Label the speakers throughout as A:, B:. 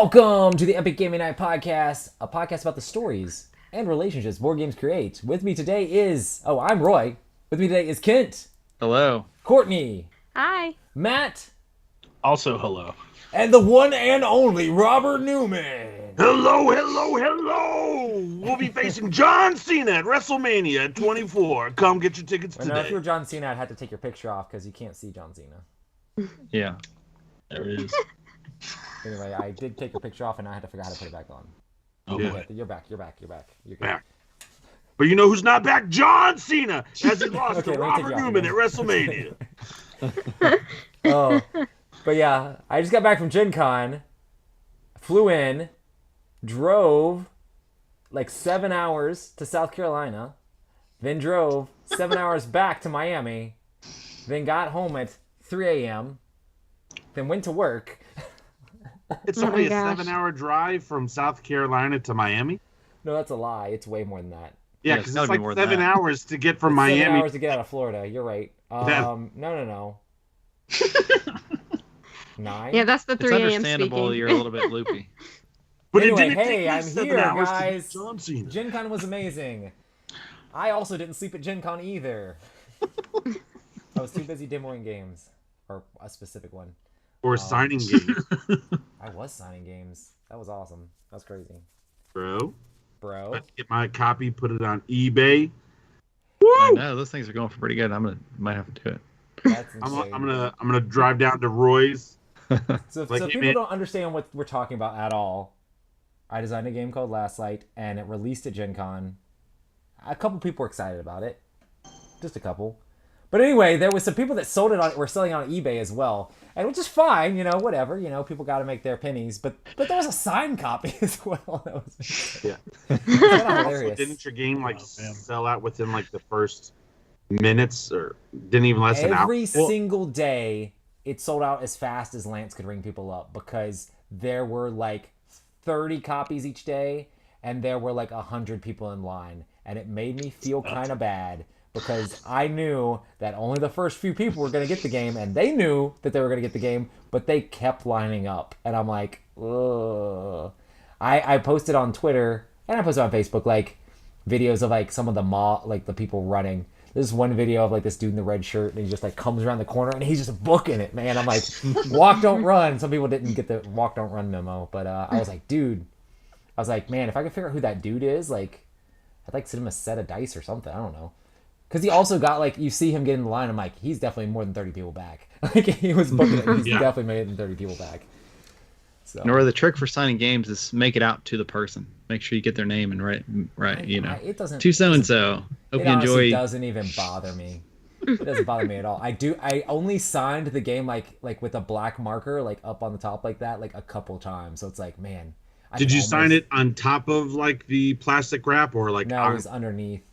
A: Welcome to the Epic Gaming Night Podcast, a podcast about the stories and relationships board games create. With me today is, I'm Roy. With me today is Kent,
B: Hello.
A: Courtney,
C: Hi.
A: Matt,
D: Also, hello.
A: and the one and only Robert Newman.
D: Hello, hello, hello! We'll be facing John Cena at WrestleMania 24. Come get your tickets
A: Now, if
D: today.
A: you were John Cena, I'd have to take your picture off because you can't see John Cena.
B: Yeah. There it is.
A: Anyway, I did take your picture off and I had to figure out how to put it back on.
D: Oh,
A: Okay,
D: boy.
A: You're back. You're good.
D: Back. But you know who's not back? John Cena! As he lost
A: Okay,
D: to
A: let me take
D: Robert
A: you off
D: Newman
A: again.
D: at WrestleMania.
A: Oh, but yeah, I just got back from Gen Con, flew in, drove like 7 hours to South Carolina, then drove 7 hours back to Miami, then got home at 3 a.m., then went to work.
D: It's
C: Oh
D: only a
C: my gosh.
D: 7-hour drive from South Carolina to Miami.
A: No, that's a lie. It's way more than that.
D: Yeah,
B: Yeah,
D: because
B: it's gotta
D: it's
B: be
D: like
B: more than
D: 7
B: that.
D: hours to get from
A: It's 7
D: Miami.
A: hours to get out of Florida. You're right.
D: Yeah.
A: No. 9?
C: Yeah, that's the
B: It's
C: 3 a.m.
B: understandable
C: speaking.
B: you're a little bit loopy.
D: But
A: Anyway,
D: it didn't
A: hey,
D: take me
A: I'm
D: 7
A: here,
D: hours
A: guys.
D: to get John Cena.
A: Gen Con was amazing. I also didn't sleep at Gen Con either. I was too busy demoing games. Or a specific one.
D: Or signing games,
A: I was signing games. That was awesome. That was crazy.
D: bro.
A: Bro.
D: Let's get my copy, put it on eBay.
B: I
D: Woo!
B: know those things are going for pretty good. Might have to do it.
A: That's
D: I'm
A: insane.
D: gonna drive down to Roy's.
A: So,
D: like,
A: so
D: hey,
A: people
D: man.
A: don't understand what we're talking about at all. I designed a game called Last Light, and it released at Gen Con. A couple people were excited about it. Just a couple. But anyway, there was some people that sold it on, were selling it on eBay as well. And which is fine, whatever. People got to make their pennies. But there was a signed copy as well. That was
D: Yeah.
A: kind of
D: Also,
A: hilarious.
D: didn't your game
B: man.
D: sell out within like the first minutes, or didn't even less than an hour?
A: Every single day, it sold out as fast as Lance could ring people up because there were like 30 copies each day, and there were like 100 people in line, and it made me feel kind of bad because I knew that only the first few people were going to get the game, and they knew that they were going to get the game, but they kept lining up, and I'm like, ugh. I posted on Twitter and I posted on Facebook like videos of like some of the people running. There's one video of like this dude in the red shirt, and he just like comes around the corner and he's just booking it, man. I'm like, walk, don't run. Some people didn't get the walk, don't run memo, but I was like, dude, man, if I could figure out who that dude is, like, I'd like send him a set of dice or something. I don't know. Because he also got like, you see him get in the line. I'm like, he's definitely more than 30 people back. Like he was booking it. He's
D: Yeah.
A: definitely made than 30 people back. So
B: Nor the trick for signing games is make it out to the person. Make sure you get their name and right.
A: it doesn't.
B: To so and so. Hope
A: It
B: you
A: honestly
B: enjoy.
A: doesn't even bother me. It doesn't bother me at all. I only signed the game like with a black marker like up on the top like that like a couple times. So it's like, man.
D: Did you sign it on top of like the plastic wrap, or like
A: No, it was underneath.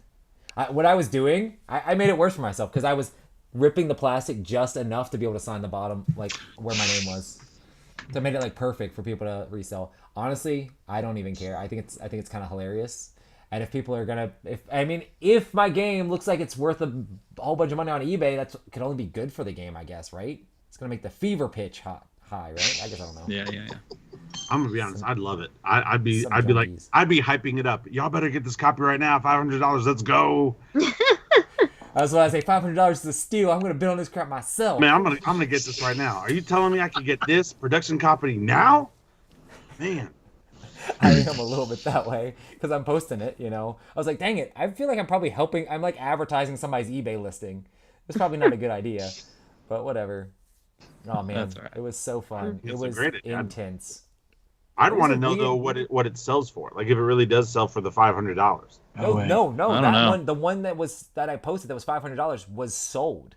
A: What I was doing, I made it worse for myself because I was ripping the plastic just enough to be able to sign the bottom like where my name was. So I made it like perfect for people to resell. Honestly, I don't even care. I think it's kind of hilarious. And if people are gonna, if my game looks like it's worth a whole bunch of money on eBay, that could only be good for the game, I guess, right? It's gonna make the fever pitch high, right? I guess I don't know.
B: Yeah.
D: I'm gonna be honest, I'd love it. I'd be
A: Some
D: like,
A: junkies.
D: I'd be hyping it up. Y'all better get this copy right now. $500. Let's go,
A: That's why I say $500 is a steal. I'm gonna bid on this crap myself.
D: man. I'm gonna get this right now. Are you telling me I could get this production copy now, man?
A: I am a little bit that way because I'm posting it, I was like, dang it. I feel like I'm probably helping. I'm like advertising somebody's eBay listing. It's probably not a good idea, but whatever. Oh, man.
B: That's all right.
A: It was so fun.
D: It's
A: It
D: a
A: was
D: great idea.
A: intense.
D: I'd
A: It
D: want to
A: was a
D: know though
A: weird-
D: what it sells for. Like if it really does sell for the $500.
A: No.
B: I don't
A: That
B: know.
A: one, the one that I posted that was $500 was sold.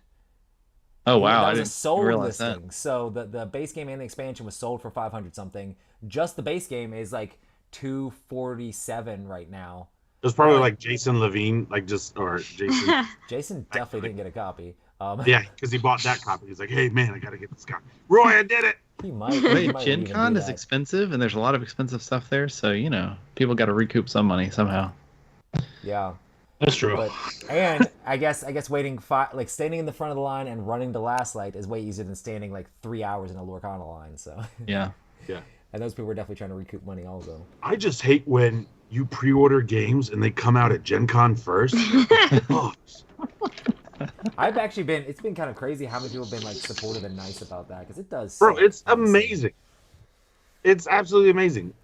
B: Oh wow.
A: That
B: I
A: was a
B: didn't
A: sold
B: realize
A: listing. So the base game and the expansion was sold for 500 something. Just the base game is like 247 right now.
D: It was probably like Jason Levine, like just or Jason.
A: Jason definitely didn't get a copy.
D: Yeah, because he bought that copy. He's like, hey man, I gotta get this copy. Roy, I did it.
A: He might.
B: that.
A: he
B: Wait,
A: might
B: Gen
A: even
B: Con
A: do
B: is
A: that.
B: expensive, and there's a lot of expensive stuff there. So people got to recoup some money somehow.
A: Yeah.
D: That's true.
A: But and I guess waiting like standing in the front of the line and running to Last Light is way easier than standing like 3 hours in a Lorcana line. So
B: Yeah.
D: Yeah.
A: And those people were definitely trying to recoup money also.
D: I just hate when you pre-order games and they come out at Gen Con first. Oh,
A: I've actually been. It's been kind of crazy how many people have been like supportive and nice about that because it does.
D: bro,
A: suck,
D: it's
A: honestly.
D: amazing. It's absolutely amazing.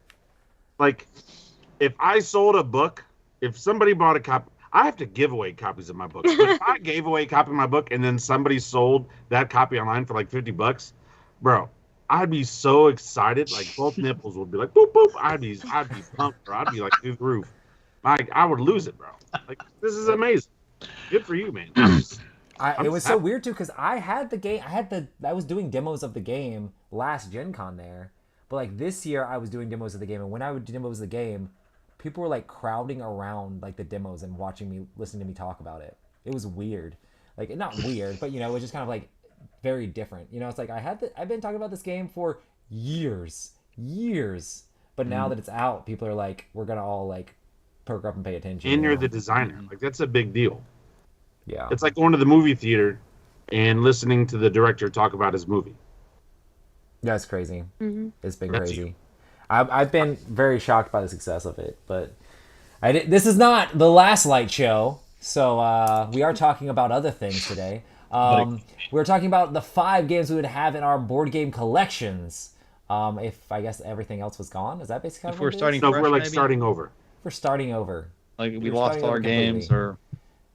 D: Like, if I sold a book, if somebody bought a copy, I have to give away copies of my books. But if I gave away a copy of my book and then somebody sold that copy online for like $50, bro, I'd be so excited. Like both nipples would be like boop boop. I'd be pumped, bro. I'd be like through the roof. Like I would lose it, bro. Like this is amazing. Good for you, man.
A: It was so weird too because I had the game. I was doing demos of the game last Gen Con there, but like this year I was doing demos of the game, and when I would do demos of the game, people were like crowding around like the demos and watching me, listening to me talk about it. It was weird, like not weird, but you know, it was just kind of like very different. You know, it's like I've been talking about this game for years, but now that it's out, people are like, we're gonna all like perk up and pay attention.
D: And
A: you
D: you're
A: know?
D: the designer. Like that's a big deal.
A: Yeah.
D: It's like going to the movie theater and listening to the director talk about his movie.
A: That's crazy. It's been
D: That's
A: crazy.
D: you.
A: I've been very shocked by the success of it, but this is not the last light show, so we are talking about other things today. We're talking about the 5 games we would have in our board game collections. If I guess everything else was gone, is that basically
B: If
A: what
B: we're
A: it is?
B: starting
D: No,
B: fresh,
D: we're like
B: maybe?
D: starting over.
A: We're starting over.
B: Like we
A: We're
B: lost
A: starting
B: all our
A: over completely.
B: games, or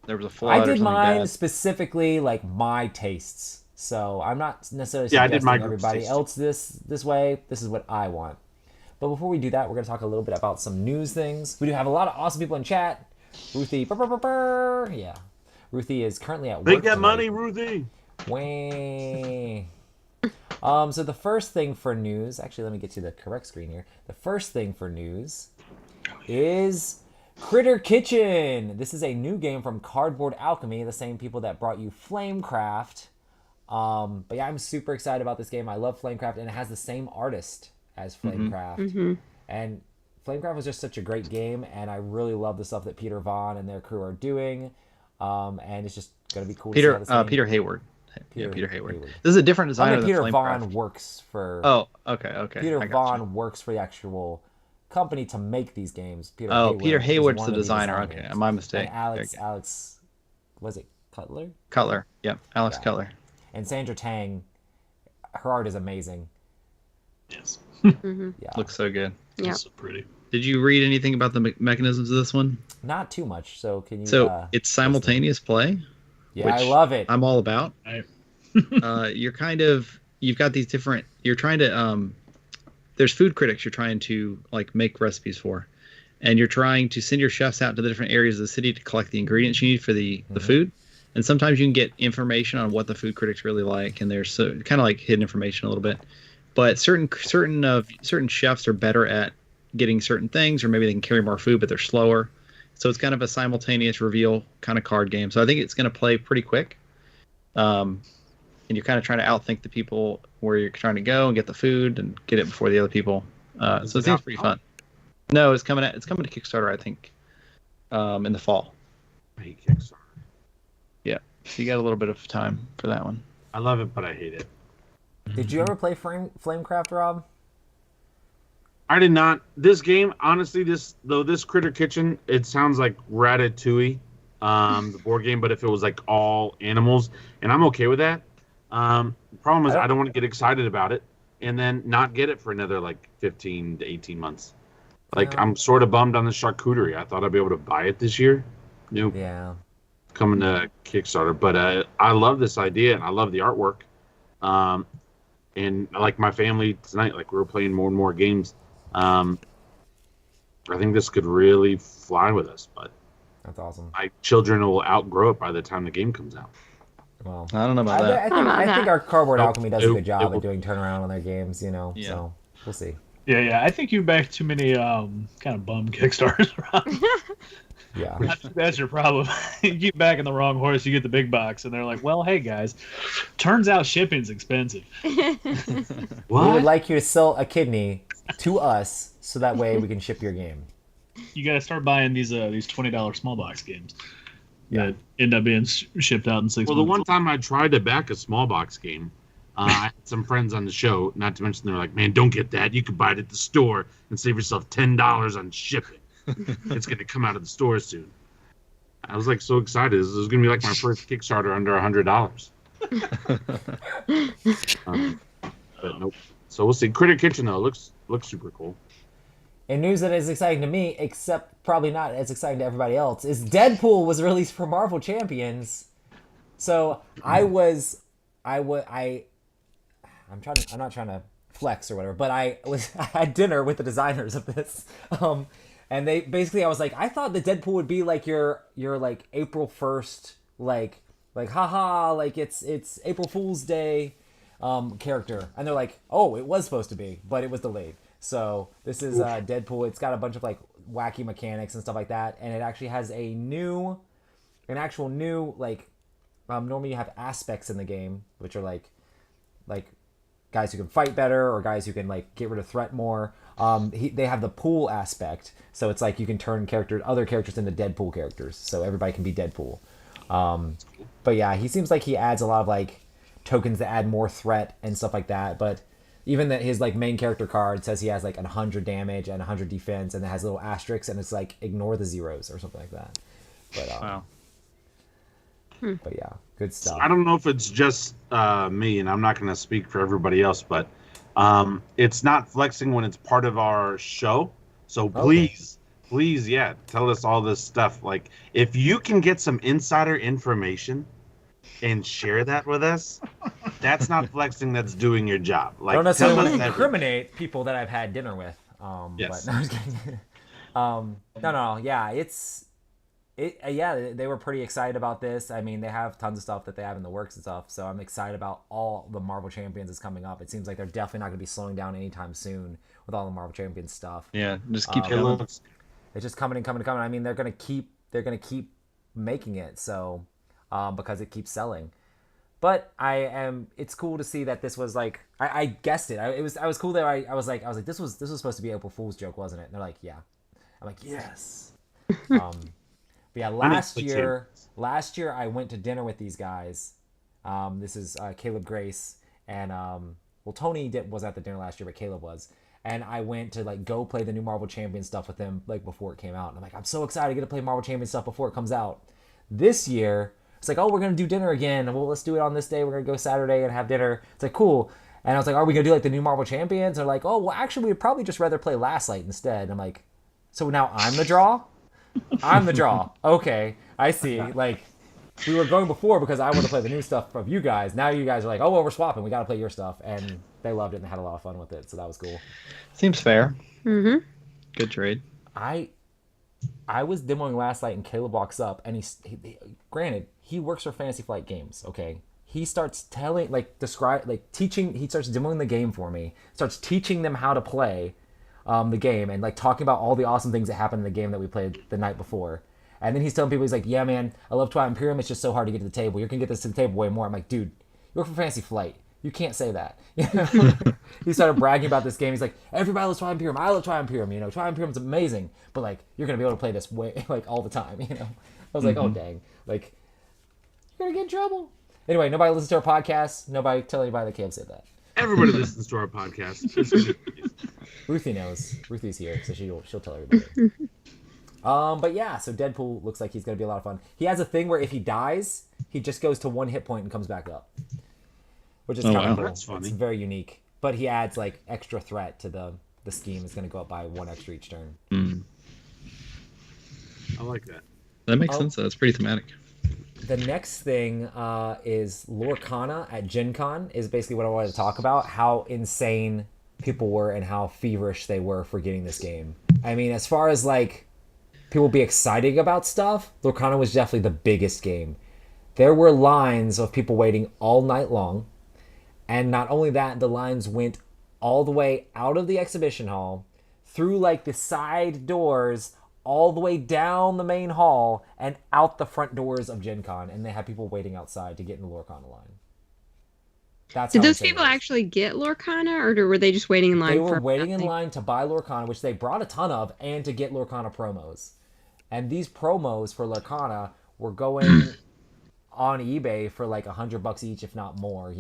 B: there was a flood
A: I
B: or
A: did
B: something
A: mine
B: bad.
A: specifically like my tastes, so I'm not necessarily
D: Yeah, I
A: suggesting
D: did my group's
A: everybody
D: tastes.
A: else this way. This is what I want. But before we do that, we're going to talk a little bit about some news things. We do have a lot of awesome people in chat. Ruthie, yeah. Ruthie is currently at work.
D: Make that
A: tonight.
D: money, Ruthie.
A: Way. So the first thing for news, actually, let me get to the correct screen here. The first thing for news is Critter Kitchen. This is a new game from Cardboard Alchemy, the same people that brought you Flamecraft. But yeah, I'm super excited about this game. I love Flamecraft, and it has the same artist as Flamecraft. And Flamecraft was just such a great game, and I really love the stuff that Peter Vaughn and their crew are doing. And it's just gonna be cool. to see how this game-
B: Peter Hayward.
A: Peter
B: Peter Hayward.
A: Hayward.
B: This is a different
A: I
B: designer
A: mean,
B: than
A: Peter
B: Flamecraft.
A: Vaughn works for.
B: Oh, okay.
A: Peter
B: I gotcha.
A: Vaughn works for the actual company to make these games.
B: Peter
A: is
B: Hayward's
A: one
B: the
A: of
B: designer.
A: designers.
B: Okay, my mistake.
A: And
B: There
A: Alex, was it Cutler?
B: Cutler. Yep, Alex
A: Yeah.
B: Cutler.
A: And Sandra Tang, her art is amazing.
C: Yes.
A: Yeah,
B: Looks so good.
E: Yeah.
C: It's so pretty.
B: Did you read anything about the mechanisms of this one?
A: not too much. So can you?
B: So it's simultaneous play.
A: yeah, I
B: which
A: love it.
B: I'm all about.
C: I,
B: You've got these different. You're trying to. There's food critics you're trying to like make recipes for, and you're trying to send your chefs out to the different areas of the city to collect the ingredients you need for the food. And sometimes you can get information on what the food critics really like, and there's kind of like hidden information a little bit. But certain chefs are better at getting certain things, or maybe they can carry more food, but they're slower. So it's kind of a simultaneous reveal kind of card game. So I think it's going to play pretty quick. And you're kind of trying to outthink the people where you're trying to go and get the food and get it before the other people. So it seems pretty fun. No, it's coming to Kickstarter, I think, in the fall.
D: I hate Kickstarter.
B: Yeah, so you got a little bit of time for that one.
D: I love it, but I hate it.
A: Did you ever play Flamecraft, Rob?
D: I did not. This game, honestly, this Critter Kitchen, it sounds like Ratatouille, the board game. But if it was like all animals, and I'm okay with that. The problem is I don't want to get excited about it and then not get it for another like 15 to 18 months. Like
A: Yeah.
D: I'm sort of bummed on the charcuterie. I thought I'd be able to buy it this year. Nope.
A: Yeah.
D: Coming to Kickstarter, but I love this idea and I love the artwork. And like my family tonight, like we were playing more and more games. I think this could really fly with us, but
A: That's awesome.
D: my children will outgrow it by the time the game comes out.
A: Well,
B: I don't know about that.
A: I think our Cardboard
D: Nope.
A: Alchemy does a
D: Nope.
A: good job
D: Nope.
A: at doing turnaround on their games, you know.
B: Yeah.
A: So we'll see.
C: yeah. I think you back too many kind of bum Kickstarters around.
A: Yeah.
C: That's your problem. You keep backing the wrong horse, you get the big box, and they're like, well, hey, guys, turns out shipping's expensive.
A: We would like you to sell a kidney to us so that way we can ship your game.
C: You got to start buying these $20 small box games
A: Yeah.
C: that end up being shipped out in 6
D: Well, the
C: months.
D: one time I tried to back a small box game, I had some friends on the show, not to mention they're like, man, don't get that. You could buy it at the store and save yourself $10 on shipping. It's going to come out of the store soon. I was like so excited. This was going to be like my first Kickstarter under $100. But nope. So we'll see. Critter Kitchen though looks super cool.
A: In news that is exciting to me, except probably not as exciting to everybody else, is Deadpool was released for Marvel Champions. So I'm not trying to flex or whatever, but I had dinner with the designers of this. And they basically, I was like, I thought the Deadpool would be like your like April 1st, like haha, like it's April Fool's Day character. And they're like, oh, it was supposed to be, but it was delayed. So this is Deadpool. It's got a bunch of like wacky mechanics and stuff like that, and it actually has an actual new like. Normally you have aspects in the game, which are like guys who can fight better or guys who can like get rid of threat more. They have the pool aspect, so it's like you can turn other characters into Deadpool characters, so everybody can be Deadpool. But yeah, he seems like he adds a lot of like tokens that add more threat and stuff like that. But even that his like main character card says he has like 100 damage and 100 defense, and it has little asterisks, and it's like ignore the zeros or something like that. But
B: Wow.
A: But yeah, good stuff.
D: I don't know if it's just me, and I'm not going to speak for everybody else, but it's not flexing when it's part of our show. So please, yeah, tell us all this stuff. Like, if you can get some insider information and share that with us, that's not flexing. That's doing your job. Like,
A: I don't necessarily want to
D: everything.
A: incriminate people that I've had dinner with.
D: Yes.
A: But no, I'm just kidding. No. Yeah, they were pretty excited about this. I mean, they have tons of stuff that they have in the works and stuff. So I'm excited about all the Marvel Champions that's coming up. It seems like they're definitely not going to be slowing down anytime soon with all the Marvel Champions stuff.
B: Yeah, just keep
D: It
B: coming.
D: looks-
A: It's just coming and coming and coming. I mean, they're gonna keep making it so because it keeps selling. But it's cool to see that this was like I guessed it. I was cool that I was like this was supposed to be an April Fool's joke, wasn't it? And they're like, yeah. I'm like, yes. But yeah, last year I went to dinner with these guys. This is Caleb Grace and Tony was at the dinner last year, but Caleb was. And I went to like go play the new Marvel Champion stuff with them like before it came out. And I'm like, I'm so excited to get to play Marvel Champion stuff before it comes out. This year, it's like, oh, we're gonna do dinner again. Well, let's do it on this day. We're gonna go Saturday and have dinner. It's like, cool. And I was like, are we gonna do like the new Marvel Champions? And they're like, oh, well, actually, we'd probably just rather play Last Light instead. And I'm like, so now I'm the draw? I'm the draw. Okay, I see. Like, we were going before because I wanted to play the new stuff of you guys. Now you guys are like, oh, well, we're swapping. We got to play your stuff. And they loved it and had a lot of fun with it. So that was cool.
B: Seems fair.
E: Mm-hmm.
B: Good trade.
A: I was demoing Last Light and Caleb walks up and granted, he works for Fantasy Flight Games, okay? He starts teaching, he starts demoing the game for me, starts teaching them how to play the game and like talking about all the awesome things that happened in the game that we played the night before. And then he's telling people, he's like, yeah, man, I love Twilight Imperium. It's just so hard to get to the table. You're going to get this to the table way more. I'm like, dude, you work for Fantasy Flight. You can't say that. He started bragging about this game. He's like, everybody loves Twilight Imperium. I love Twilight Imperium. Twilight Imperium's amazing. But, like, you're going to be able to play this way, like, all the time, I was like, oh, dang. Like, you're going to get in trouble. Anyway, nobody listens to our podcast. Nobody tell anybody that Caleb said that.
D: Everybody listens to our podcast.
A: Ruthie knows. Ruthie's here, so she'll tell everybody. But yeah, so Deadpool looks like he's gonna be a lot of fun. He has a thing where if he dies, he just goes to 1 hit point and comes back up, which is kind of cool.
D: That's funny.
A: It's very unique. But he adds like extra threat to the scheme. Is gonna go up by 1 extra each turn.
D: I like that.
B: That makes sense. That's pretty thematic.
A: The next thing is Lorcana at Gen Con is basically what I wanted to talk about. How insane people were and how feverish they were for getting this game. I mean, as far as like people be excited about stuff, Lorcana was definitely the biggest game. There were lines of people waiting all night long. And not only that, the lines went all the way out of the exhibition hall, through like the side doors, all the way down the main hall, and out the front doors of Gen Con. And they had people waiting outside to get in the Lorcana line. That's
E: Did
A: how
E: those
A: insane it
E: people
A: was.
E: actually get Lorcana, or were they just waiting in line?
A: They were
E: for
A: waiting in
E: nothing?
A: line to buy Lorcana, which they brought a ton of, and to get Lorcana promos. And these promos for Lorcana were going on eBay for like $100 each, if not more,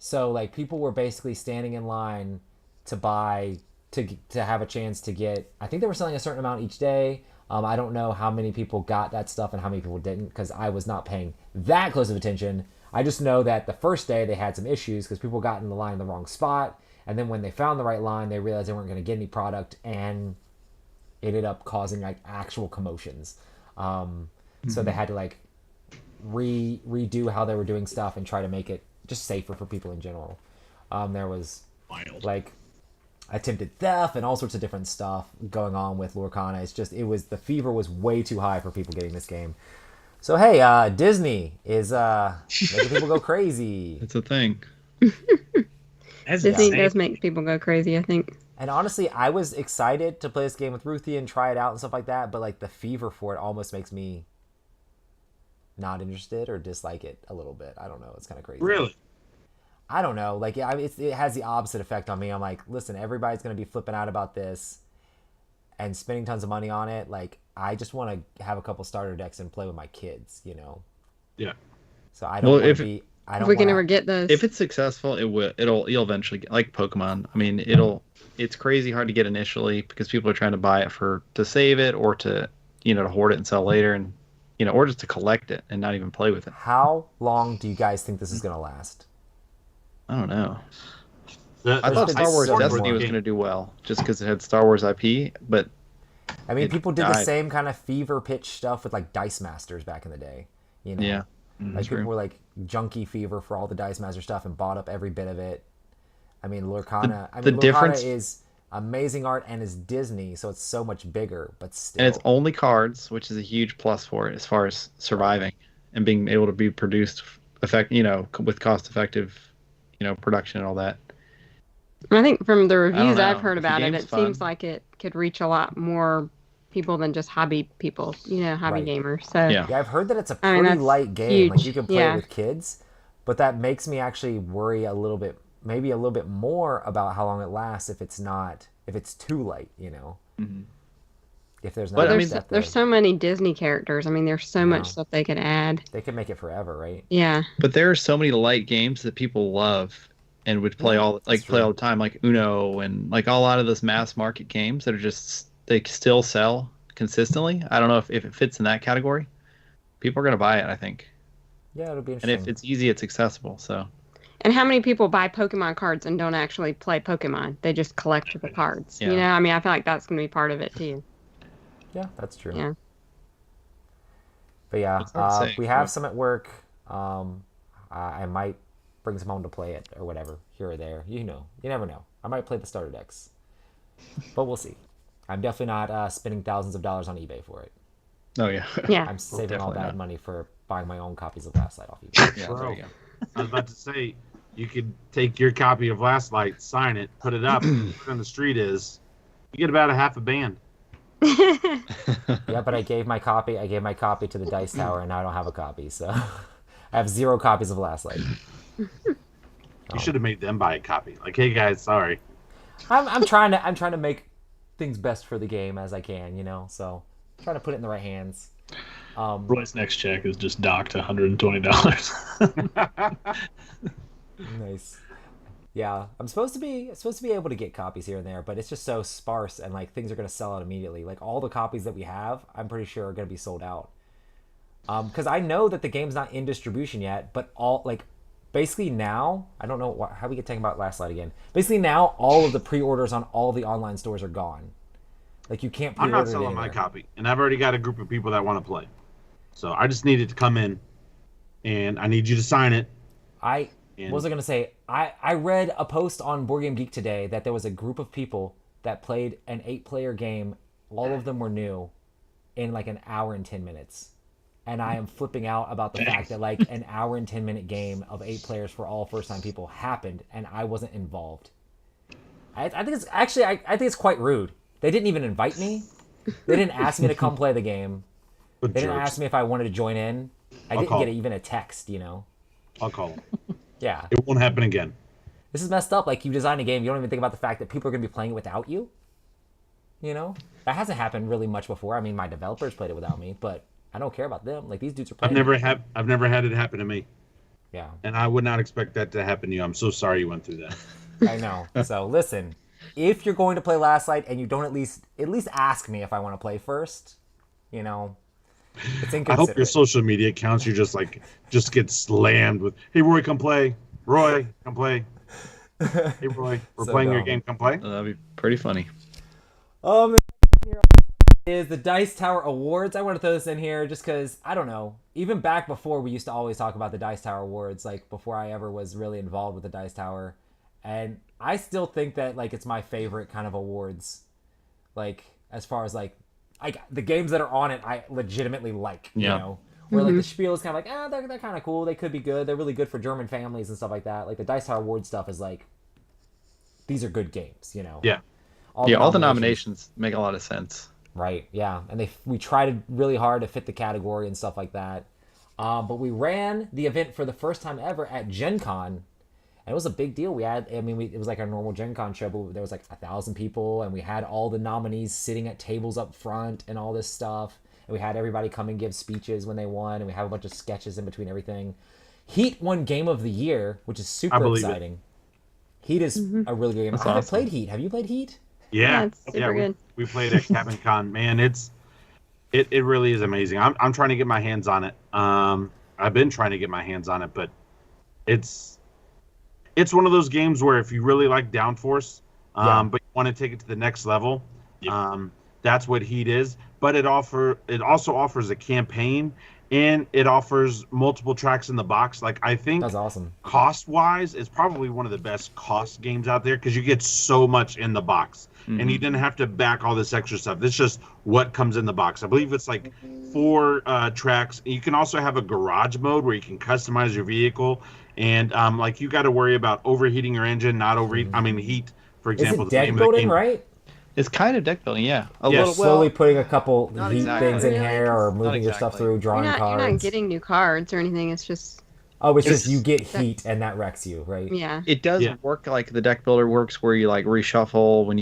A: So like people were basically standing in line to buy to have a chance to get. I think they were selling a certain amount each day. I don't know how many people got that stuff and how many people didn't because I was not paying that close of attention. I just know that the first day they had some issues because people got in the line in the wrong spot, and then when they found the right line, they realized they weren't going to get any product and it ended up causing like actual commotions. So they had to like redo how they were doing stuff and try to make it just safer for people in general. There was
C: Wild.
A: like attempted theft and all sorts of different stuff going on with Lorcana. It's just the fever was way too high for people getting this game. So hey, Disney is making people go crazy.
B: It's a thing.
C: That's
E: Disney
C: insane.
E: does make people go crazy, I think.
A: And honestly, I was excited to play this game with Ruthie and try it out and stuff like that, but like the fever for it almost makes me not interested or dislike it a little bit. I don't know. It's kind of crazy.
D: Really?
A: I don't know. Like, it has the opposite effect on me. I'm like, listen, everybody's going to be flipping out about this and spending tons of money on it. Like, I just want to have a couple starter decks and play with my kids, you know?
D: Yeah.
A: So I don't
B: Well,
A: want
B: if
A: to be... I
E: If
A: don't
E: we can
A: wanna-
E: ever get those.
B: If it's successful, you'll eventually get, like Pokemon. I mean, it's crazy hard to get initially because people are trying to buy it to save it or to hoard it and sell later, and or just to collect it and not even play with it.
A: How long do you guys think this is going to last?
B: I don't know.
D: The-
B: I thought
A: been
B: Star Wars
A: so
B: Destiny
A: long.
B: was going to do well just because it had Star Wars IP, but
A: I mean,
B: It
A: people did the
B: died.
A: same kind of fever pitch stuff with, like, Dice Masters back in the day, you know?
B: yeah.
A: Like,
B: true.
A: people were, like, junkie fever for all the Dice Master stuff and bought up every bit of it. I mean, Lorcana...
B: The
A: Lorcana
B: difference-
A: is amazing art and is Disney, so it's so much bigger, but still...
B: And it's only cards, which is a huge plus for it as far as surviving and being able to be produced with cost effective, production and all that.
E: I think from the reviews
B: know.
E: I've heard
B: The
E: about it,
B: game's
E: it seems
B: fun.
E: like it could reach a lot more people than just hobby people, hobby
A: Right.
E: gamers. So
B: Yeah.
A: Yeah, I've heard that it's a
E: I mean,
A: pretty
E: that's
A: light game. Like,
E: huge.
A: you can play it
E: Yeah.
A: with kids, but that makes me actually worry a little bit, maybe a little bit more about how long it lasts if it's too light,
B: Mhm.
A: If there's not
B: But, I
A: enough
B: mean,
A: depth
E: there's
A: there.
E: so many Disney characters. I mean, there's so
A: Yeah.
E: much stuff they could add.
A: They could make it forever, right?
E: Yeah.
B: But there are so many light games that people love and would play
A: Yeah,
B: all
A: that's
B: play
A: true.
B: all the time, like Uno and like a lot of those mass market games that are just they still sell consistently. I don't know if it fits in that category. People are gonna buy it, I think.
A: Yeah, it'll be
B: And
A: interesting.
B: if it's easy, it's accessible. So
E: And how many people buy Pokemon cards and don't actually play Pokemon? They just collect the cards.
B: Yeah.
E: I mean, I feel like that's going to be part of it too.
A: Yeah, that's true.
E: Yeah.
A: But yeah,
B: It's hard to say.
A: we have some at work. I might bring some home to play it or whatever, here or there. You never know. I might play the starter decks, but we'll see. I'm definitely not spending thousands of dollars on eBay for it.
B: oh yeah.
E: Yeah.
A: I'm saving all
B: definitely
A: that
B: not.
A: money for buying my own copies of Last Light off eBay.
B: Yeah,
D: Bro.
B: there you go.
D: I was about to say, you could take your copy of Last Light, sign it, put it up, put it on the street is, you get about a half a band.
A: Yeah, but I gave my copy to the Dice Tower, and now I don't have a copy, so I have 0 copies of Last Light.
D: You should have made them buy a copy. Like, hey guys, sorry.
A: I'm trying to make things best for the game as I can, so trying to put it in the right hands.
C: Roy's next check is just docked $120.
A: Nice. Yeah, I'm supposed to be able to get copies here and there, but it's just so sparse, and like things are gonna sell out immediately. Like all the copies that we have, I'm pretty sure are gonna be sold out. Because I know that the game's not in distribution yet, but basically now, I don't know how we get talking about Last Light again. Basically now, all of the pre-orders on all the online stores are gone. Like you can't
D: I'm
A: pre-order
D: not
A: it
D: selling my
A: anywhere.
D: copy, and I've already got a group of people that want to play. So I just need it to come in, and I need you to sign it.
A: What
D: And
A: was I gonna say? I read a post on Board Game Geek today that there was a group of people that played an 8-player game. All of them were new, in like an hour and 10 minutes, and I am flipping out about the fact that like an hour and 10-minute game of 8 players for all first-time people happened, and I wasn't involved. I think it's actually I think it's quite rude. They didn't even invite me. They didn't ask me to come play the game.
D: But
A: They didn't
D: jerks.
A: ask me if I wanted to join in. I didn't
D: call.
A: get even a text.
D: I'll call them.
A: Yeah.
D: It won't happen again.
A: This is messed up. Like, you design a game, you don't even think about the fact that people are going to be playing it without you. That hasn't happened really much before. I mean, my developers played it without me, but I don't care about them. Like, these dudes are
D: I've
A: playing.
D: never had it happen to me.
A: Yeah.
D: And I would not expect that to happen to you. I'm so sorry you went through that.
A: I know. So listen, if you're going to play Last Light and you don't at least ask me if I want to play first, you know, it's
D: I
A: inconsiderate.
D: hope your social media accounts you just get slammed with, "Hey Roy, come play. Roy, come play. Hey Roy, we're
A: So
D: playing your
A: dumb.
D: game. Come play."
B: That'd be pretty funny.
A: Here is the Dice Tower Awards. I want to throw this in here just because, I don't know, even back before we used to always talk about the Dice Tower Awards, like before I ever was really involved with the Dice Tower. And I still think that like it's my favorite kind of awards. Like as far as like the games that are on it, I legitimately like,
B: Yeah.
A: you know. Where like the spiel is kind of like, they're kind of cool. They could be good. They're really good for German families and stuff like that. Like the Dice Tower Award stuff is like, these are good games, you know.
D: Yeah.
B: All the nominations make a lot of sense.
A: Right, yeah. And we tried really hard to fit the category and stuff like that. But we ran the event for the first time ever at Gen Con. And it was a big deal. It was like our normal Gen Con show, but there was like 1,000 people. And we had all the nominees sitting at tables up front and all this stuff. And we had everybody come and give speeches when they won. And we have a bunch of sketches in between everything. Heat won Game of the Year, which is super exciting. Heat is a really good game. I haven't played Heat. Have you played Heat?
E: Yeah, it's super good.
D: We played at Cabin Con. Man, it really is amazing. I'm trying to get my hands on it. I've been trying to get my hands on it, but it's one of those games where if you really like Downforce, but you want to take it to the next level, that's what Heat is. But it also offers a campaign, and it offers multiple tracks in the box. Like I think
A: That's awesome.
D: Cost-wise, it's probably one of the best cost games out there because you get so much in the box. And you didn't have to back all this extra stuff. It's just what comes in the box. I believe it's like 4 tracks. You can also have a garage mode where you can customize your vehicle. And like you got to worry about overheating your engine, not overheat. I mean, heat, for
A: Is
D: example.
A: it
D: the
A: deck
D: name of the
A: building,
D: game.
A: right?
B: It's kind of deck building, yeah. A
D: Yes.
B: little.
A: Slowly
B: Well,
A: putting a couple
B: not
A: Heat
B: exactly.
A: things in
E: Really?
A: here or moving your stuff
B: exactly.
A: through, drawing
E: You're
A: cards.
E: not getting new cards or anything. It's just
A: Oh, it's just
D: It's-
A: you get Heat and that wrecks you, right?
E: yeah.
B: it does
D: Yeah.
B: work like the deck builder works, where you like reshuffle when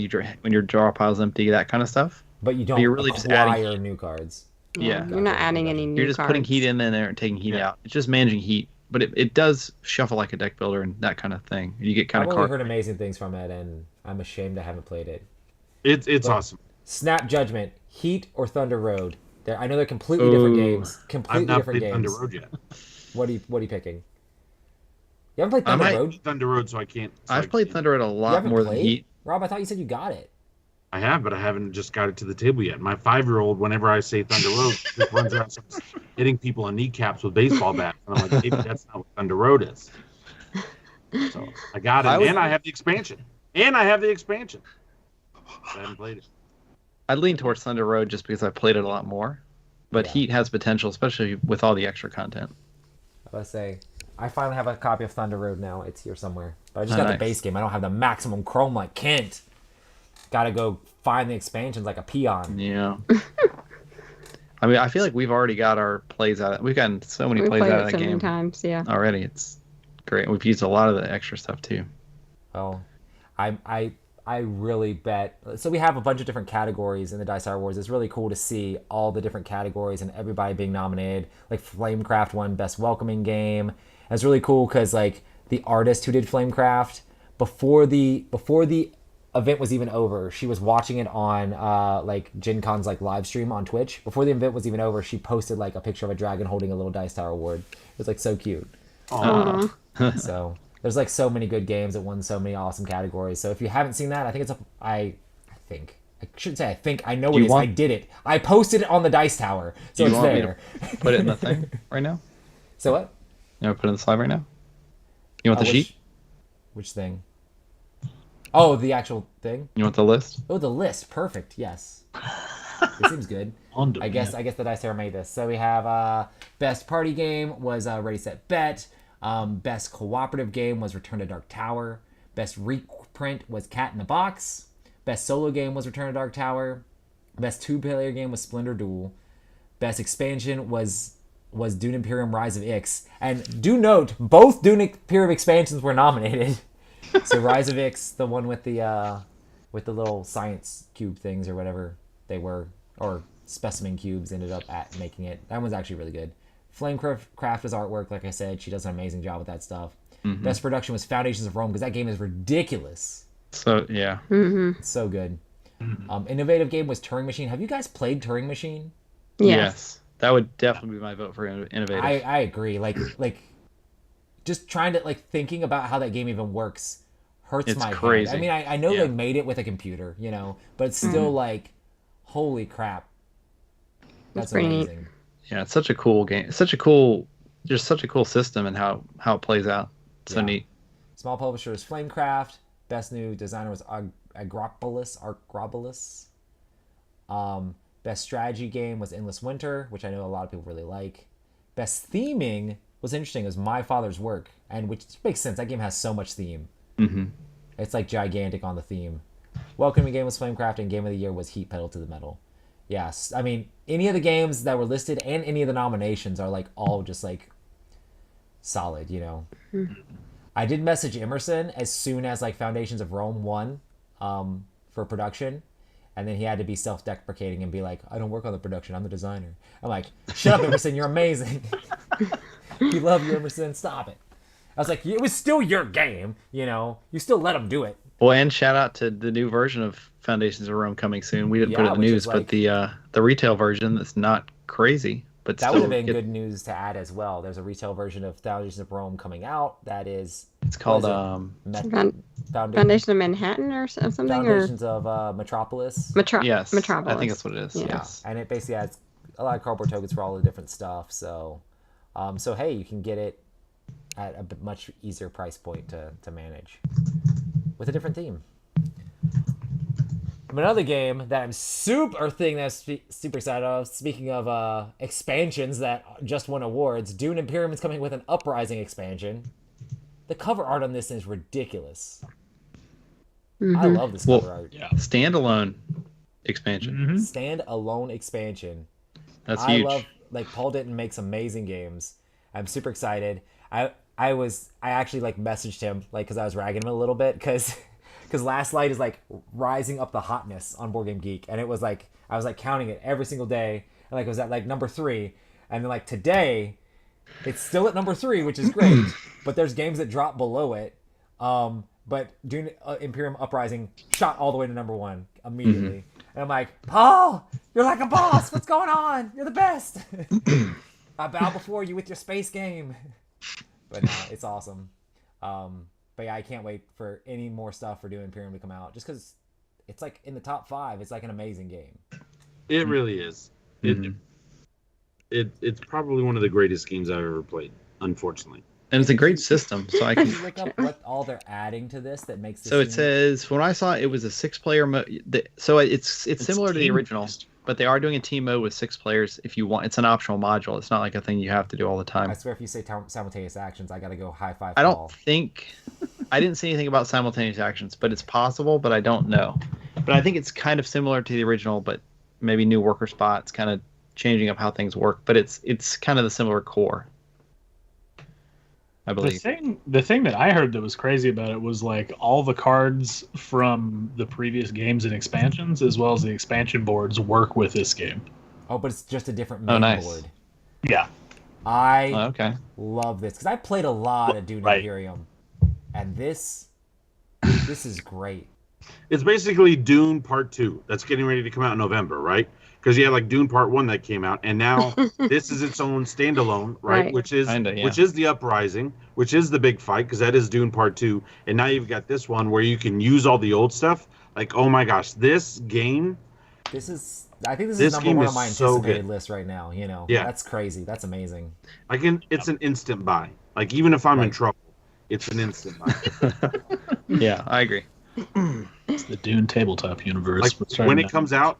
B: your draw pile's empty, that kind of stuff.
A: But you don't
B: you're really just adding
A: acquire new cards.
B: Yeah.
E: You're not adding any new
B: You're just
E: cards.
B: putting heat in there and taking heat
D: Yeah.
B: out. It's just managing heat, but it does shuffle like a deck builder and that kind of thing. You get kind
A: I've
B: of
A: only
B: caught.
A: heard amazing things from it, and I'm ashamed I haven't played it.
D: It's
A: But-
D: awesome.
A: Snap Judgment, Heat or Thunder Road? I know they're completely different
B: Ooh.
A: games.
D: I've
A: Completely
D: not
A: different
D: played
A: games.
D: Thunder Road yet.
A: What are you picking? You haven't played
B: I
A: Thunder
B: might-
A: Road?
D: Thunder Road, so I can't. so
B: I've
D: I
B: played
D: can't-
B: Thunder Road a
A: You
B: lot
A: haven't
B: more than
A: played?
B: Heat.
A: Rob, I thought you said you got it.
D: I have, but I haven't just got it to the table yet. My 5-year-old, whenever I say Thunder Road, just runs around starts hitting people in kneecaps with baseball bats. And I'm like, maybe that's not what Thunder Road is. So I got it,
B: I was-
D: and I have the expansion. I haven't played it.
B: I'd lean towards Thunder Road just because I've played it a lot more. But
A: Yeah.
B: Heat has potential, especially with all the extra content.
A: Let's say I finally have a copy of Thunder Road now. It's here somewhere. But I just
B: Oh,
A: got the
B: nice.
A: base game. I don't have the maximum chrome like Kent. Gotta go find the expansions like a peon.
B: Yeah. I mean, I feel like we've already got our plays out. We've gotten so many
E: We
B: plays
E: played
B: out
E: it
B: of
E: so
B: that
E: many
B: game
E: times. Yeah.
B: already. It's great. We've used a lot of the extra stuff too.
A: Oh, I really bet. So we have a bunch of different categories in the Dice Tower Awards. It's really cool to see all the different categories and everybody being nominated. Like Flamecraft won Best Welcoming Game. And it's really cool because like the artist who did Flamecraft before the event was even over, she was watching it on like Gen Con's like live stream on Twitch. Before the event was even over, she posted like a picture of a dragon holding a little Dice Tower Award. It was like so cute.
D: Oh,
A: So there's like so many good games that won so many awesome categories. So if you haven't seen that, I think it's I shouldn't say I think I know what
B: You
A: it is.
B: want-
A: I did it. I posted it on the Dice Tower, so
B: You
A: it's
B: want me
A: there.
B: Put it in the thing right now.
A: So what?
B: You want to put it in the slide right now? You want the sheet?
A: Which thing? Oh, the actual thing.
B: You want the list?
A: Oh, the list. Perfect. Yes. It seems good.
D: on
A: I guess the Dice Tower made this. So we have best party game was Ready Set Bet. Best cooperative game was Return to Dark Tower. Best reprint was Cat in the Box. Best solo game was Return to Dark Tower. Best two-player game was Splendor Duel. Best expansion was Dune Imperium Rise of Ix. And do note, both Dune Imperium expansions were nominated. So Rise of Ix, the one with the little science cube things or whatever they were, or specimen cubes, ended up at making it. That one's actually really good. Flamecraft was artwork, like I said. She does an amazing job with that stuff.
B: Mhm.
A: Best production was Foundations of Rome, because that game is ridiculous.
B: So yeah,
E: Mm-hmm.
A: It's so good. Innovative game was Turing Machine. Have you guys played Turing Machine?
E: Yes.
B: that would definitely be my vote for innovative.
A: I agree. Like just trying to thinking about how that game even works hurts
B: It's
A: my
B: crazy.
A: head. I mean, I know
B: Yeah.
A: they made it with a computer, but it's still like, holy crap. That's
E: pretty neat.
A: amazing.
B: Yeah, it's such a cool game. It's such a cool system and how it plays out. So
A: Yeah.
B: neat.
A: Small publisher is Flamecraft. Best new designer was Agropolis. Best strategy game was Endless Winter, which I know a lot of people really like. Best theming was interesting. It was My Father's Work, and which makes sense. That game has so much theme.
B: Mm-hmm.
A: It's like gigantic on the theme. Welcoming game was Flamecraft, and Game of the Year was Heat Pedal to the Metal. Yes, I mean any of the games that were listed and any of the nominations are all just solid. I did message Emerson as soon as Foundations of Rome won for production, and then he had to be self-deprecating and be like, I don't work on the production, I'm the designer. I'm like, shut up, Emerson, you're amazing. We love you, Emerson, stop it. I was like, it was still your game, you still let him do it.
B: Well, and shout out to the new version of Foundations of Rome coming soon. We didn't put it in the
A: which
B: news,
A: is
B: but the retail version that's not crazy, but
A: That
B: still
A: would have been
B: get-
A: good news to add as well. There's a retail version of Foundations of Rome coming out that is
B: It's called
E: Foundation of Manhattan or something,
A: Foundations of Metropolis.
B: yes,
E: Metropolis.
B: I think that's what it is.
E: Yeah.
B: Yes.
A: And it basically has a lot of cardboard tokens for all the different stuff. So hey, you can get it at a much easier price point to manage with a different theme. Another game that I'm super excited of, speaking of expansions that just won awards, Dune Imperium is coming with an Uprising expansion. The cover art on this is ridiculous. I love this cover art.
C: Yeah.
B: Standalone expansion.
C: Mhm.
A: Stand-alone expansion.
B: That's
A: I
B: huge.
A: love Paul Denton makes amazing games. I'm super excited. I actually messaged him because I was ragging him a little bit because Last Light is rising up the hotness on Board Game Geek, and it was I was counting it every single day, and it was at number 3, and then today it's still at number 3, which is great, but there's games that drop below it. But Dune Imperium Uprising shot all the way to number 1 immediately. And I'm like, Paul, you're like a boss. What's going on? You're the best. I bow before you with your space game. But no, it's awesome. But yeah, I can't wait for any more stuff for Dune Imperium to come out. Just because it's in the top 5. It's an amazing game.
D: It really is.
B: Mhm.
D: It's probably one of the greatest games I've ever played, unfortunately.
B: And it's a great system, so I
A: Can
B: can.
A: you look up what all they're adding to this that makes this
B: So it
A: unique?
B: says when I saw it, it was a 6-player mode. So it's similar to the original,
C: team-based.
B: but they are doing a team mode with 6 players if you want. It's an optional module. It's not a thing you have to do all the time.
A: I swear if you say simultaneous actions, I gotta go high five
B: I
A: Paul.
B: don't think I didn't see anything about simultaneous actions, but it's possible, but I don't know. But I think it's kind of similar to the original, but maybe new worker spots, kind of changing up how things work. But it's kind of the similar core, I
C: The
B: believe.
C: thing that I heard that was crazy about it was all the cards from the previous games and expansions, as well as the expansion boards, work with this game.
A: Oh, but it's just a different
B: Oh,
A: main
B: nice.
A: board.
C: Yeah.
A: I
B: Oh, okay.
A: love this because I played a lot of Dune
C: Right.
A: Imperium, and this is great.
D: It's basically Dune Part 2 that's getting ready to come out in November, right? Because you had Dune Part 1 that came out, and now this is its own standalone, right?
E: Right.
D: Which is
B: Kinda, yeah.
D: which is the Uprising, which is the big fight, because that is Dune Part 2, and now you've got this one where you can use all the old stuff. Oh my gosh, this game,
A: I think this
D: This
A: is number
D: game
A: 1
D: is
A: on my
D: so
A: anticipated
D: good.
A: list right now.
D: Yeah.
A: That's crazy. That's amazing.
D: it's an instant buy. Even if I'm in trouble, it's an instant buy.
B: Yeah, I agree.
C: It's the Dune tabletop universe. We're starting
D: When it
C: now.
D: comes out,